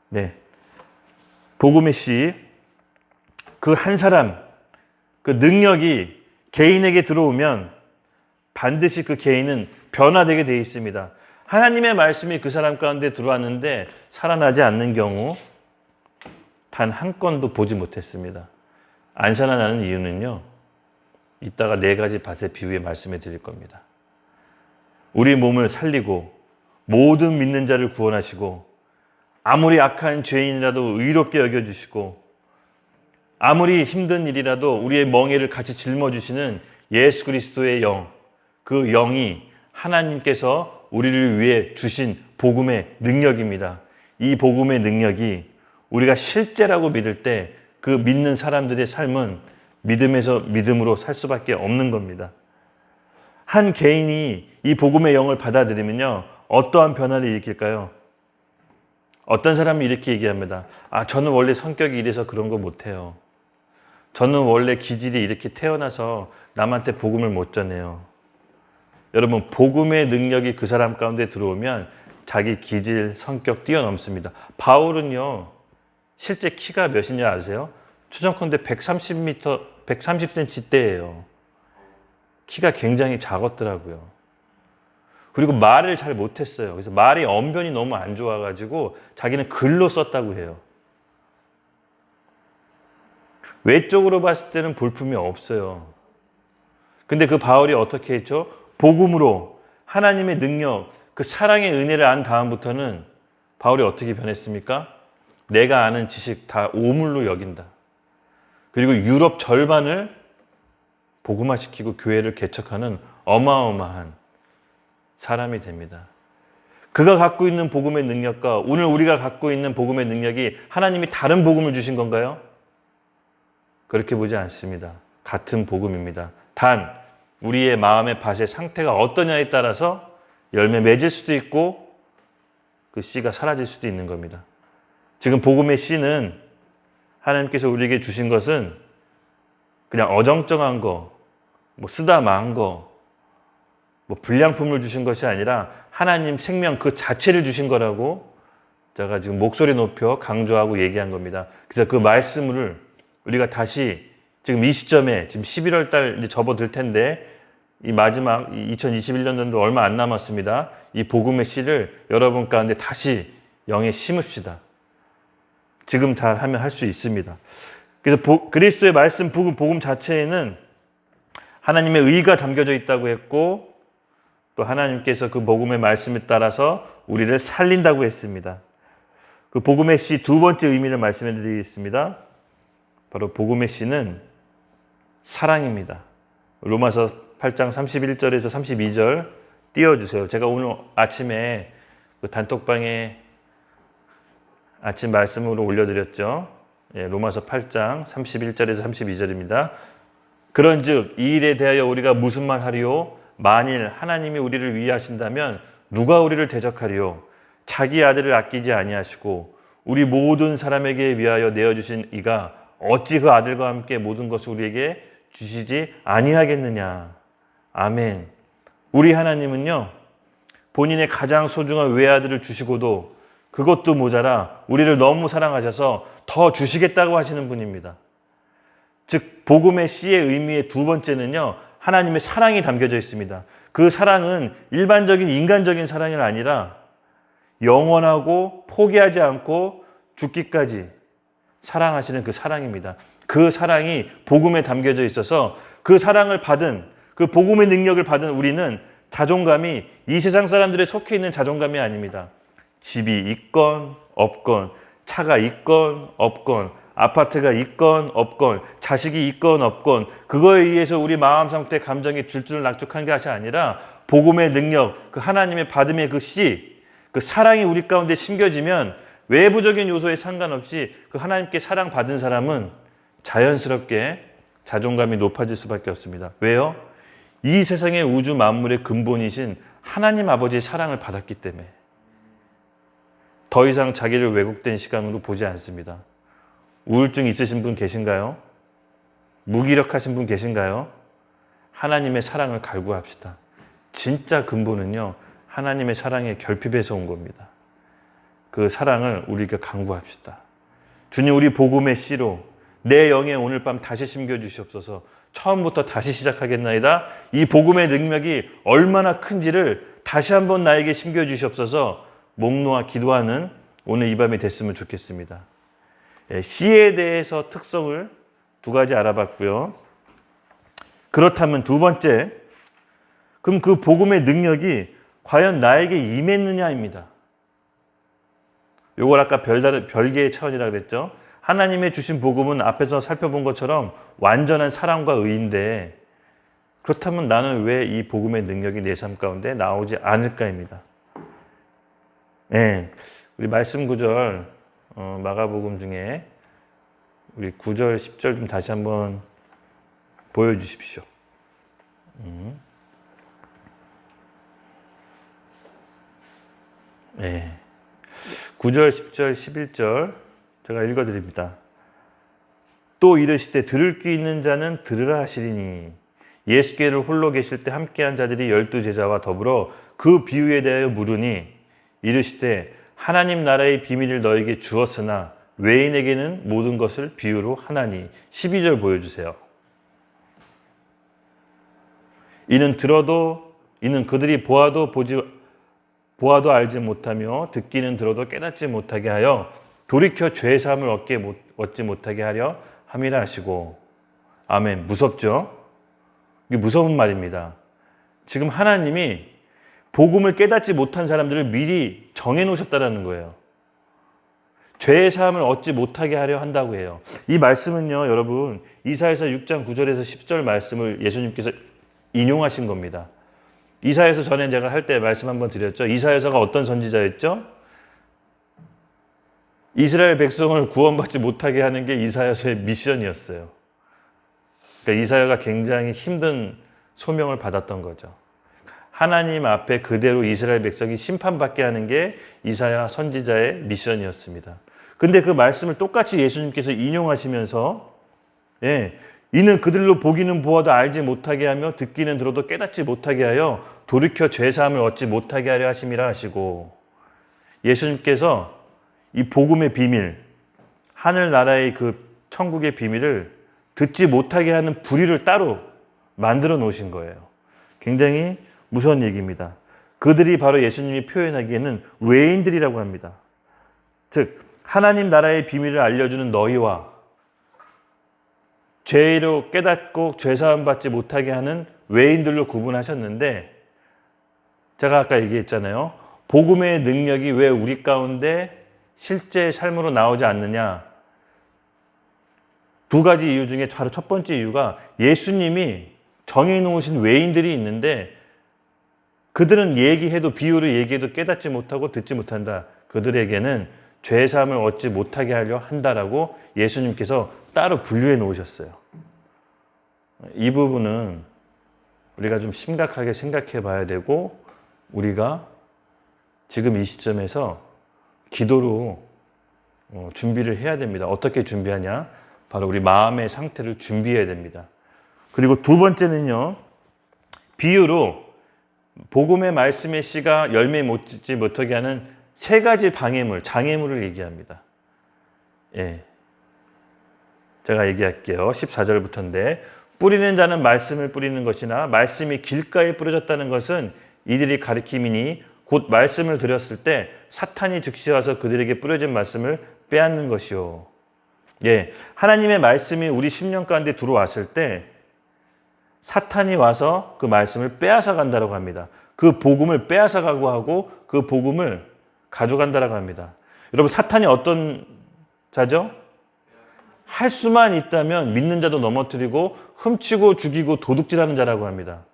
네, 복음의 씨, 그 한 사람, 그 능력이 개인에게 들어오면 반드시 그 개인은 변화되게 되어 있습니다. 하나님의 말씀이 그 사람 가운데 들어왔는데 살아나지 않는 경우 단 한 건도 보지 못했습니다. 안 살아나는 이유는요, 이따가 4가지 밭의 비유에 말씀해 드릴 겁니다. 우리 몸을 살리고 모든 믿는 자를 구원하시고 아무리 악한 죄인이라도 의롭게 여겨주시고 아무리 힘든 일이라도 우리의 멍에를 같이 짊어주시는 예수 그리스도의 영, 그 영이 하나님께서 우리를 위해 주신 복음의 능력입니다. 이 복음의 능력이 우리가 실제라고 믿을 때 그 믿는 사람들의 삶은 믿음에서 믿음으로 살 수밖에 없는 겁니다. 한 개인이 이 복음의 영을 받아들이면요, 어떠한 변화를 일으킬까요? 어떤 사람이 이렇게 얘기합니다. 저는 원래 성격이 이래서 그런 거 못해요. 저는 원래 기질이 이렇게 태어나서 남한테 복음을 못 전해요. 여러분, 복음의 능력이 그 사람 가운데 들어오면 자기 기질, 성격 뛰어넘습니다. 바울은요, 실제 키가 몇인지 아세요? 추정컨대 130cm대예요. 키가 굉장히 작았더라고요. 그리고 말을 잘 못했어요. 그래서 말이 언변이 너무 안 좋아가지고 자기는 글로 썼다고 해요. 외적으로 봤을 때는 볼품이 없어요. 근데 그 바울이 어떻게 했죠? 복음으로 하나님의 능력, 그 사랑의 은혜를 안 다음부터는 바울이 어떻게 변했습니까? 내가 아는 지식 다 오물로 여긴다. 그리고 유럽 절반을 복음화시키고 교회를 개척하는 어마어마한 사람이 됩니다. 그가 갖고 있는 복음의 능력과 오늘 우리가 갖고 있는 복음의 능력이 하나님이 다른 복음을 주신 건가요? 그렇게 보지 않습니다. 같은 복음입니다. 단 우리의 마음의 밭의 상태가 어떠냐에 따라서 열매 맺을 수도 있고 그 씨가 사라질 수도 있는 겁니다. 지금 복음의 씨는 하나님께서 우리에게 주신 것은 그냥 어정쩡한 거, 쓰다 만 거, 불량품을 주신 것이 아니라 하나님 생명 그 자체를 주신 거라고 제가 지금 목소리 높여 강조하고 얘기한 겁니다. 그래서 그 말씀을 우리가 다시 지금 이 시점에 지금 11월 달 이제 접어들 텐데 이 마지막 2021년도도 얼마 안 남았습니다. 이 복음의 씨를 여러분 가운데 다시 영에 심읍시다. 지금 잘 하면 할 수 있습니다. 그래서 그리스도의 말씀 복음 자체에는 하나님의 의가 담겨져 있다고 했고 또 하나님께서 그 복음의 말씀에 따라서 우리를 살린다고 했습니다. 그 복음의 씨 두 번째 의미를 말씀해 드리겠습니다. 바로 복음의 씨는 사랑입니다. 로마서 8장 31절에서 32절 띄워주세요. 제가 오늘 아침에 그 단톡방에 아침 말씀으로 올려드렸죠. 로마서 8장 31절에서 32절입니다. 그런즉 이 일에 대하여 우리가 무슨 말 하리요? 만일 하나님이 우리를 위하신다면 누가 우리를 대적하리요? 자기 아들을 아끼지 아니하시고 우리 모든 사람에게 위하여 내어주신 이가 어찌 그 아들과 함께 모든 것을 우리에게 주시지 아니하겠느냐. 아멘. 우리 하나님은요, 본인의 가장 소중한 외아들을 주시고도 그것도 모자라 우리를 너무 사랑하셔서 더 주시겠다고 하시는 분입니다. 즉 복음의 씨의 의미의 두 번째는요, 하나님의 사랑이 담겨져 있습니다. 그 사랑은 일반적인 인간적인 사랑이 아니라 영원하고 포기하지 않고 죽기까지 사랑하시는 그 사랑입니다. 그 사랑이 복음에 담겨져 있어서 그 사랑을 받은, 그 복음의 능력을 받은 우리는 자존감이 이 세상 사람들에 속해 있는 자존감이 아닙니다. 집이 있건 없건, 차가 있건 없건, 아파트가 있건 없건, 자식이 있건 없건, 그거에 의해서 우리 마음 상태, 감정이 줄줄 낙축한 것이 아니라 복음의 능력, 그 하나님의 받음의 그 씨, 그 사랑이 우리 가운데 심겨지면 외부적인 요소에 상관없이 그 하나님께 사랑받은 사람은 자연스럽게 자존감이 높아질 수밖에 없습니다. 왜요? 이 세상의 우주 만물의 근본이신 하나님 아버지의 사랑을 받았기 때문에 더 이상 자기를 왜곡된 시간으로 보지 않습니다. 우울증 있으신 분 계신가요? 무기력하신 분 계신가요? 하나님의 사랑을 갈구합시다. 진짜 근본은요, 하나님의 사랑의 결핍에서 온 겁니다. 그 사랑을 우리가 강구합시다. 주님, 우리 복음의 씨로 내 영에 오늘 밤 다시 심겨주시옵소서. 처음부터 다시 시작하겠나이다. 이 복음의 능력이 얼마나 큰지를 다시 한번 나에게 심겨주시옵소서. 목 놓아 기도하는 오늘 이 밤이 됐으면 좋겠습니다. 씨에 대해서 특성을 두 가지 알아봤고요. 그렇다면 두 번째, 그럼 그 복음의 능력이 과연 나에게 임했느냐입니다. 요걸 아까 별개의 차원이라고 그랬죠. 하나님의 주신 복음은 앞에서 살펴본 것처럼 완전한 사랑과 의인데, 그렇다면 나는 왜 이 복음의 능력이 내 삶 가운데 나오지 않을까입니다. 네, 우리 말씀 구절 마가복음 중에 우리 9절, 10절 좀 다시 한번 보여주십시오. 네. 9절, 10절, 11절 제가 읽어드립니다. 또 이르시되 들을 귀 있는 자는 들으라 하시리니 예수께를 홀로 계실 때 함께한 자들이 12제자와 더불어 그 비유에 대하여 물으니 이르시되 하나님 나라의 비밀을 너에게 주었으나 외인에게는 모든 것을 비유로 하나니. 12절 보여주세요. 이는 그들이 보아도 알지 못하며 듣기는 들어도 깨닫지 못하게 하여 돌이켜 죄 사함을 얻지 못하게 하려 함이라 하시고. 아멘. 무섭죠? 이게 무서운 말입니다. 지금 하나님이 복음을 깨닫지 못한 사람들을 미리 정해 놓으셨다는 거예요. 죄의 사함을 얻지 못하게 하려 한다고 해요. 이 말씀은요, 여러분, 이사야서 6장 9절에서 10절 말씀을 예수님께서 인용하신 겁니다. 이사야서 전에 제가 할 때 말씀 한번 드렸죠. 이사야서가 어떤 선지자였죠? 이스라엘 백성을 구원받지 못하게 하는 게 이사야서의 미션이었어요. 그러니까 이사야가 굉장히 힘든 소명을 받았던 거죠. 하나님 앞에 그대로 이스라엘 백성이 심판받게 하는 게 이사야 선지자의 미션이었습니다. 근데 그 말씀을 똑같이 예수님께서 인용하시면서 이는 그들로 보기는 보아도 알지 못하게 하며 듣기는 들어도 깨닫지 못하게 하여 돌이켜 죄사함을 얻지 못하게 하려 하심이라 하시고, 예수님께서 이 복음의 비밀, 하늘나라의 그 천국의 비밀을 듣지 못하게 하는 부리를 따로 만들어 놓으신 거예요. 굉장히 무서운 얘기입니다. 그들이 바로 예수님이 표현하기에는 외인들이라고 합니다. 즉 하나님 나라의 비밀을 알려주는 너희와 죄로 깨닫고 죄사함 받지 못하게 하는 외인들로 구분하셨는데, 제가 아까 얘기했잖아요. 복음의 능력이 왜 우리 가운데 실제 삶으로 나오지 않느냐. 두 가지 이유 중에 바로 첫 번째 이유가 예수님이 정해놓으신 외인들이 있는데 그들은 얘기해도, 비유를 얘기해도 깨닫지 못하고 듣지 못한다. 그들에게는 죄사함을 얻지 못하게 하려 한다라고 예수님께서 따로 분류해 놓으셨어요. 이 부분은 우리가 좀 심각하게 생각해 봐야 되고, 우리가 지금 이 시점에서 기도로 준비를 해야 됩니다. 어떻게 준비하냐? 바로 우리 마음의 상태를 준비해야 됩니다. 그리고 두 번째는요, 비유로 복음의 말씀의 씨가 열매 맺지 못하게 하는 세 가지 장애물을 얘기합니다. 제가 얘기할게요. 14절부터인데, 뿌리는 자는 말씀을 뿌리는 것이나 말씀이 길가에 뿌려졌다는 것은 이들이 가리킴이니 곧 말씀을 드렸을 때 사탄이 즉시 와서 그들에게 뿌려진 말씀을 빼앗는 것이요. 하나님의 말씀이 우리 심령 가운데 들어왔을 때 사탄이 와서 그 말씀을 빼앗아 간다고 합니다. 그 복음을 빼앗아 가고 하고 그 복음을 가져간다고 합니다. 여러분, 사탄이 어떤 자죠? 할 수만 있다면 믿는 자도 넘어뜨리고 훔치고 죽이고 도둑질하는 자라고 합니다.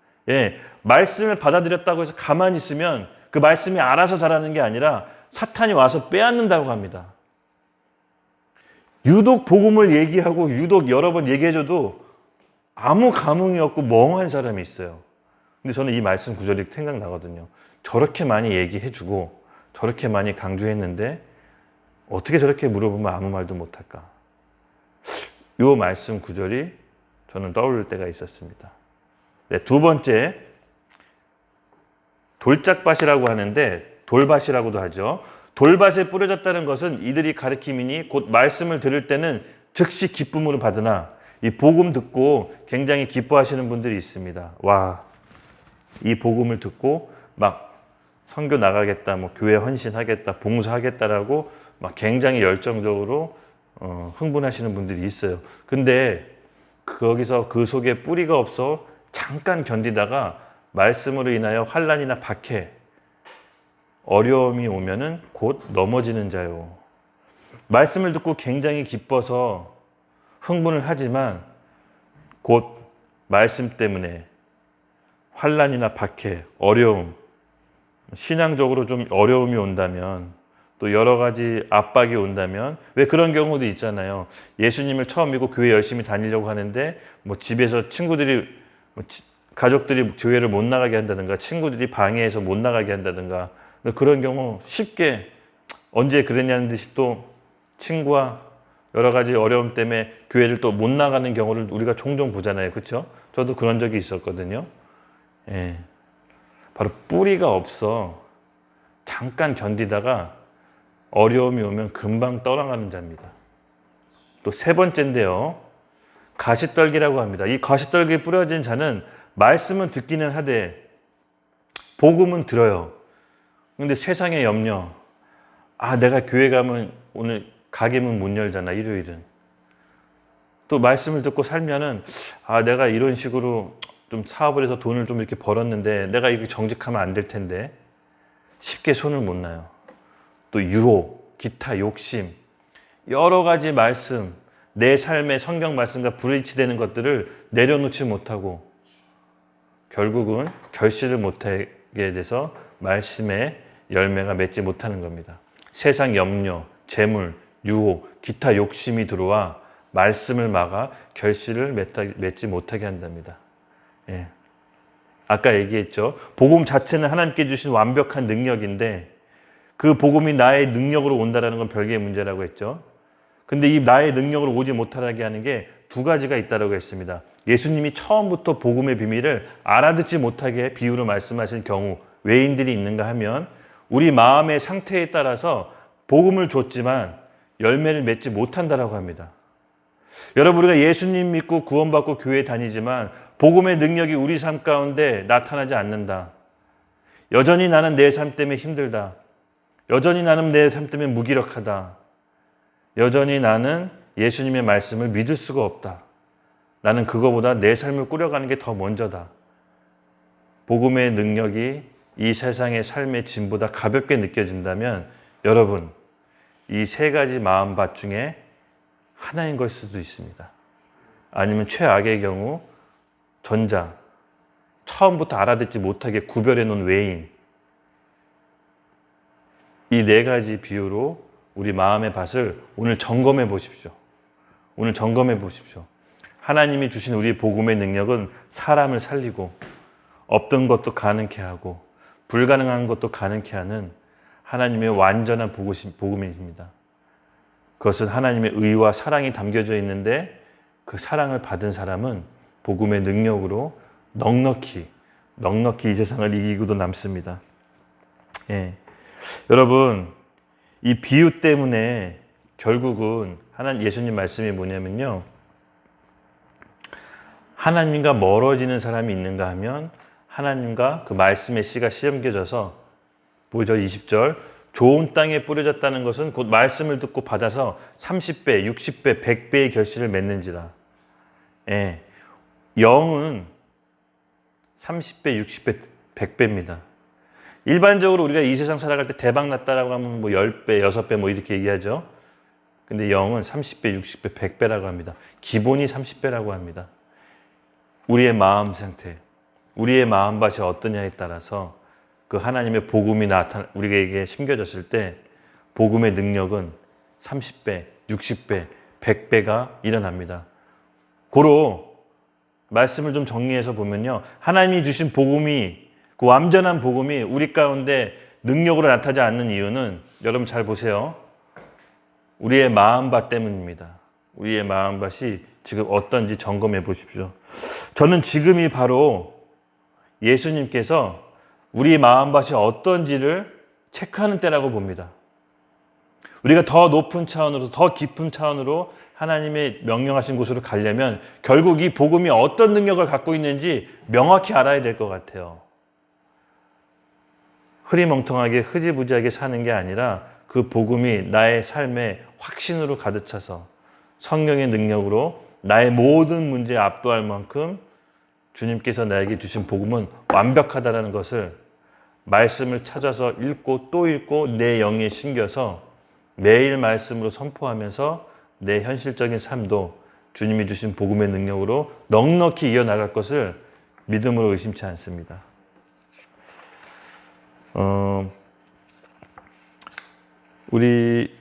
말씀을 받아들였다고 해서 가만히 있으면 그 말씀이 알아서 자라는 게 아니라 사탄이 와서 빼앗는다고 합니다. 유독 복음을 얘기하고 유독 여러 번 얘기해줘도 아무 감흥이 없고 멍한 사람이 있어요. 근데 저는 이 말씀 구절이 생각나거든요. 저렇게 많이 얘기해주고 저렇게 많이 강조했는데 어떻게 저렇게 물어보면 아무 말도 못할까? 이 말씀 구절이 저는 떠오를 때가 있었습니다. 네, 두 번째, 돌짝밭이라고 하는데 돌밭이라고도 하죠. 돌밭에 뿌려졌다는 것은 이들이 가르치미니 곧 말씀을 들을 때는 즉시 기쁨으로 받으나 이 복음 듣고 굉장히 기뻐하시는 분들이 있습니다. 와, 이 복음을 듣고 막 선교 나가겠다, 뭐 교회 헌신하겠다, 봉사하겠다라고 막 굉장히 열정적으로 흥분하시는 분들이 있어요. 근데 거기서 그 속에 뿌리가 없어 잠깐 견디다가 말씀으로 인하여 환난이나 박해, 어려움이 오면은 곧 넘어지는 자요. 말씀을 듣고 굉장히 기뻐서 흥분을 하지만 곧 말씀 때문에 환난이나 박해, 어려움, 신앙적으로 좀 어려움이 온다면 또 여러 가지 압박이 온다면 왜 그런 경우도 있잖아요. 예수님을 처음 믿고 교회 열심히 다니려고 하는데 뭐 집에서 친구들이 가족들이 교회를 못 나가게 한다든가 친구들이 방해해서 못 나가게 한다든가 그런 경우 쉽게 언제 그랬냐는 듯이 또 친구와 여러 가지 어려움 때문에 교회를 또 못 나가는 경우를 우리가 종종 보잖아요. 그렇죠? 저도 그런 적이 있었거든요. 예. 바로 뿌리가 없어 잠깐 견디다가 어려움이 오면 금방 떠나가는 자입니다. 또 세 번째인데요. 가시떨기라고 합니다. 이 가시떨기에 뿌려진 자는 말씀은 듣기는 하되 복음은 들어요. 근데 세상의 염려, 내가 교회 가면 오늘 가게문 못 열잖아, 일요일은. 또 말씀을 듣고 살면은 내가 이런 식으로 좀 사업을 해서 돈을 좀 이렇게 벌었는데 내가 이렇게 정직하면 안 될 텐데 쉽게 손을 못 놔요. 또 유혹, 기타 욕심, 여러 가지 말씀, 내 삶의 성경 말씀과 불일치되는 것들을 내려놓지 못하고 결국은 결실을 못하게 돼서 말씀의 열매가 맺지 못하는 겁니다. 세상 염려, 재물, 유혹, 기타 욕심이 들어와 말씀을 막아 결실을 맺지 못하게 한답니다. 예. 아까 얘기했죠. 복음 자체는 하나님께 주신 완벽한 능력인데 그 복음이 나의 능력으로 온다는 건 별개의 문제라고 했죠. 근데 이 나의 능력으로 오지 못하게 하는 게 두 가지가 있다고 했습니다. 예수님이 처음부터 복음의 비밀을 알아듣지 못하게 비유로 말씀하신 경우 외인들이 있는가 하면 우리 마음의 상태에 따라서 복음을 줬지만 열매를 맺지 못한다라고 합니다. 여러분, 우리가 예수님 믿고 구원받고 교회 다니지만 복음의 능력이 우리 삶 가운데 나타나지 않는다. 여전히 나는 내 삶 때문에 힘들다. 여전히 나는 내 삶 때문에 무기력하다. 여전히 나는 예수님의 말씀을 믿을 수가 없다. 나는 그거보다 내 삶을 꾸려가는 게 더 먼저다. 복음의 능력이 이 세상의 삶의 짐보다 가볍게 느껴진다면 여러분, 이 세 가지 마음밭 중에 하나인 걸 수도 있습니다. 아니면 최악의 경우 전자, 처음부터 알아듣지 못하게 구별해 놓은 외인, 이 네 가지 비유로 우리 마음의 밭을 오늘 점검해 보십시오. 오늘 점검해 보십시오. 하나님이 주신 우리 복음의 능력은 사람을 살리고 없던 것도 가능케 하고 불가능한 것도 가능케 하는 하나님의 완전한 복음입니다. 그것은 하나님의 의와 사랑이 담겨져 있는데 그 사랑을 받은 사람은 복음의 능력으로 넉넉히 이 세상을 이기고도 남습니다. 예. 여러분, 이 비유 때문에 결국은 예수님 말씀이 뭐냐면요. 하나님과 멀어지는 사람이 있는가 하면 하나님과 그 말씀의 씨가 씨엄겨져서 보죠. 20절. 좋은 땅에 뿌려졌다는 것은 곧 말씀을 듣고 받아서 30배, 60배, 100배의 결실을 맺는지라. 예. 영은 30배, 60배, 100배입니다. 일반적으로 우리가 이 세상 살아갈 때 대박 났다라고 하면 뭐 10배, 6배 뭐 이렇게 얘기하죠. 근데 영은 30배, 60배, 100배라고 합니다. 기본이 30배라고 합니다. 우리의 마음 상태, 우리의 마음밭이 어떠냐에 따라서 그 그 하나님의 복음이 우리에게 심겨졌을 때 복음의 능력은 30배, 60배, 100배가 일어납니다. 고로 말씀을 좀 정리해서 보면요. 하나님이 주신 복음이, 그 완전한 복음이 우리 가운데 능력으로 나타나지 않는 이유는 여러분 잘 보세요. 우리의 마음밭 때문입니다. 우리의 마음밭이 지금 어떤지 점검해 보십시오. 저는 지금이 바로 예수님께서 우리 마음밭이 어떤지를 체크하는 때라고 봅니다. 우리가 더 높은 차원으로, 더 깊은 차원으로 하나님의 명령하신 곳으로 가려면 결국 이 복음이 어떤 능력을 갖고 있는지 명확히 알아야 될 것 같아요. 흐리멍텅하게 흐지부지하게 사는 게 아니라 그 복음이 나의 삶에 확신으로 가득 차서 성령의 능력으로 나의 모든 문제에 압도할 만큼 주님께서 나에게 주신 복음은 완벽하다는 것을 말씀을 찾아서 읽고 또 읽고 내 영에 심겨서 매일 말씀으로 선포하면서 내 현실적인 삶도 주님이 주신 복음의 능력으로 넉넉히 이어나갈 것을 믿음으로 의심치 않습니다. 우리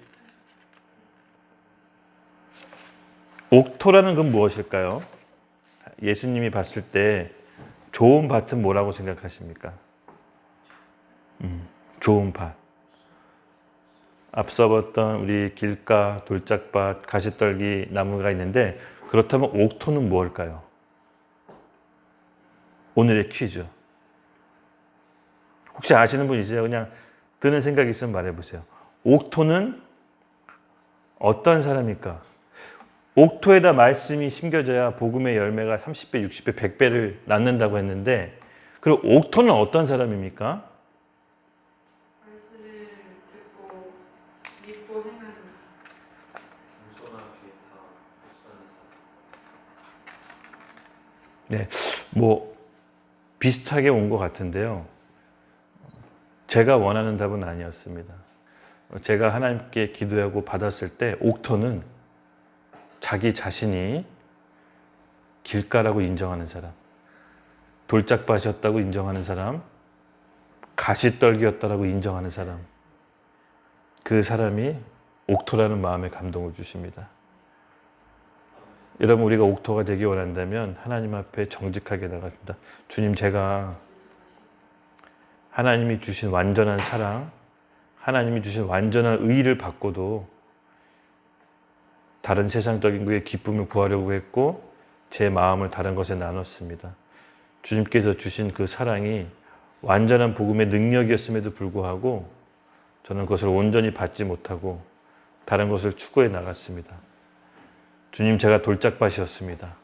옥토라는 건 무엇일까요? 예수님이 봤을 때 좋은 밭은 뭐라고 생각하십니까? 좋은 밭. 앞서 봤던 우리 길가, 돌짝밭, 가시떨기 나무가 있는데 그렇다면 옥토는 무엇일까요? 오늘의 퀴즈. 혹시 아시는 분 있으세요? 그냥 드는 생각이 있으면 말해보세요. 옥토는 어떤 사람일까? 옥토에다 말씀이 심겨져야 복음의 열매가 30배, 60배, 100배를 낳는다고 했는데 그럼 옥토는 어떤 사람입니까? 말씀을 듣고 믿고 행하는 네, 뭐 비슷하게 온 것 같은데요. 제가 원하는 답은 아니었습니다. 제가 하나님께 기도하고 받았을 때 옥토는 자기 자신이 길가라고 인정하는 사람, 돌짝밭이었다고 인정하는 사람, 가시떨기였다라고 인정하는 사람, 그 사람이 옥토라는 마음에 감동을 주십니다. 여러분, 우리가 옥토가 되기 원한다면 하나님 앞에 정직하게 나갑니다. 주님, 제가 하나님이 주신 완전한 사랑, 하나님이 주신 완전한 의의를 받고도 다른 세상적인 것에 기쁨을 구하려고 했고 제 마음을 다른 것에 나눴습니다. 주님께서 주신 그 사랑이 완전한 복음의 능력이었음에도 불구하고 저는 그것을 온전히 받지 못하고 다른 것을 추구해 나갔습니다. 주님, 제가 돌짝밭이었습니다.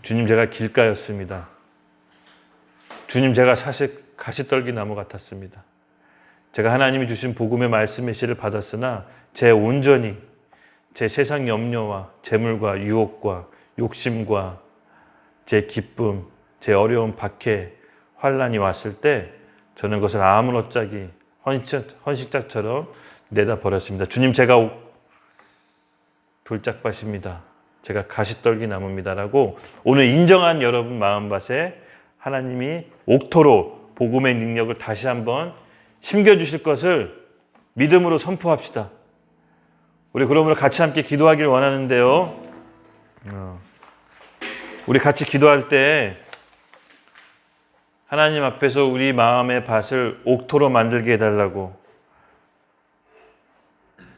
주님, 제가 길가였습니다. 주님, 제가 사실 가시떨기 나무 같았습니다. 제가 하나님이 주신 복음의 말씀의 씨를 받았으나 제 온전히 제 세상 염려와 재물과 유혹과 욕심과 제 기쁨, 제 어려움 박해, 환란이 왔을 때 저는 그것을 아무렇자기 헌식자처럼 내다 버렸습니다. 주님, 제가 돌짝밭입니다. 제가 가시떨기 나무입니다라고 오늘 인정한 여러분 마음밭에 하나님이 옥토로 복음의 능력을 다시 한번 심겨주실 것을 믿음으로 선포합시다. 우리 그러므로 같이 함께 기도하길 원하는데요. 우리 같이 기도할 때 하나님 앞에서 우리 마음의 밭을 옥토로 만들게 해달라고,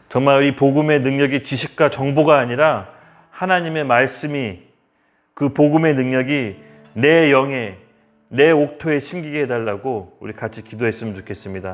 정말 이 복음의 능력이 지식과 정보가 아니라 하나님의 말씀이, 그 복음의 능력이 내 영에, 내 옥토에 심기게 해달라고 우리 같이 기도했으면 좋겠습니다.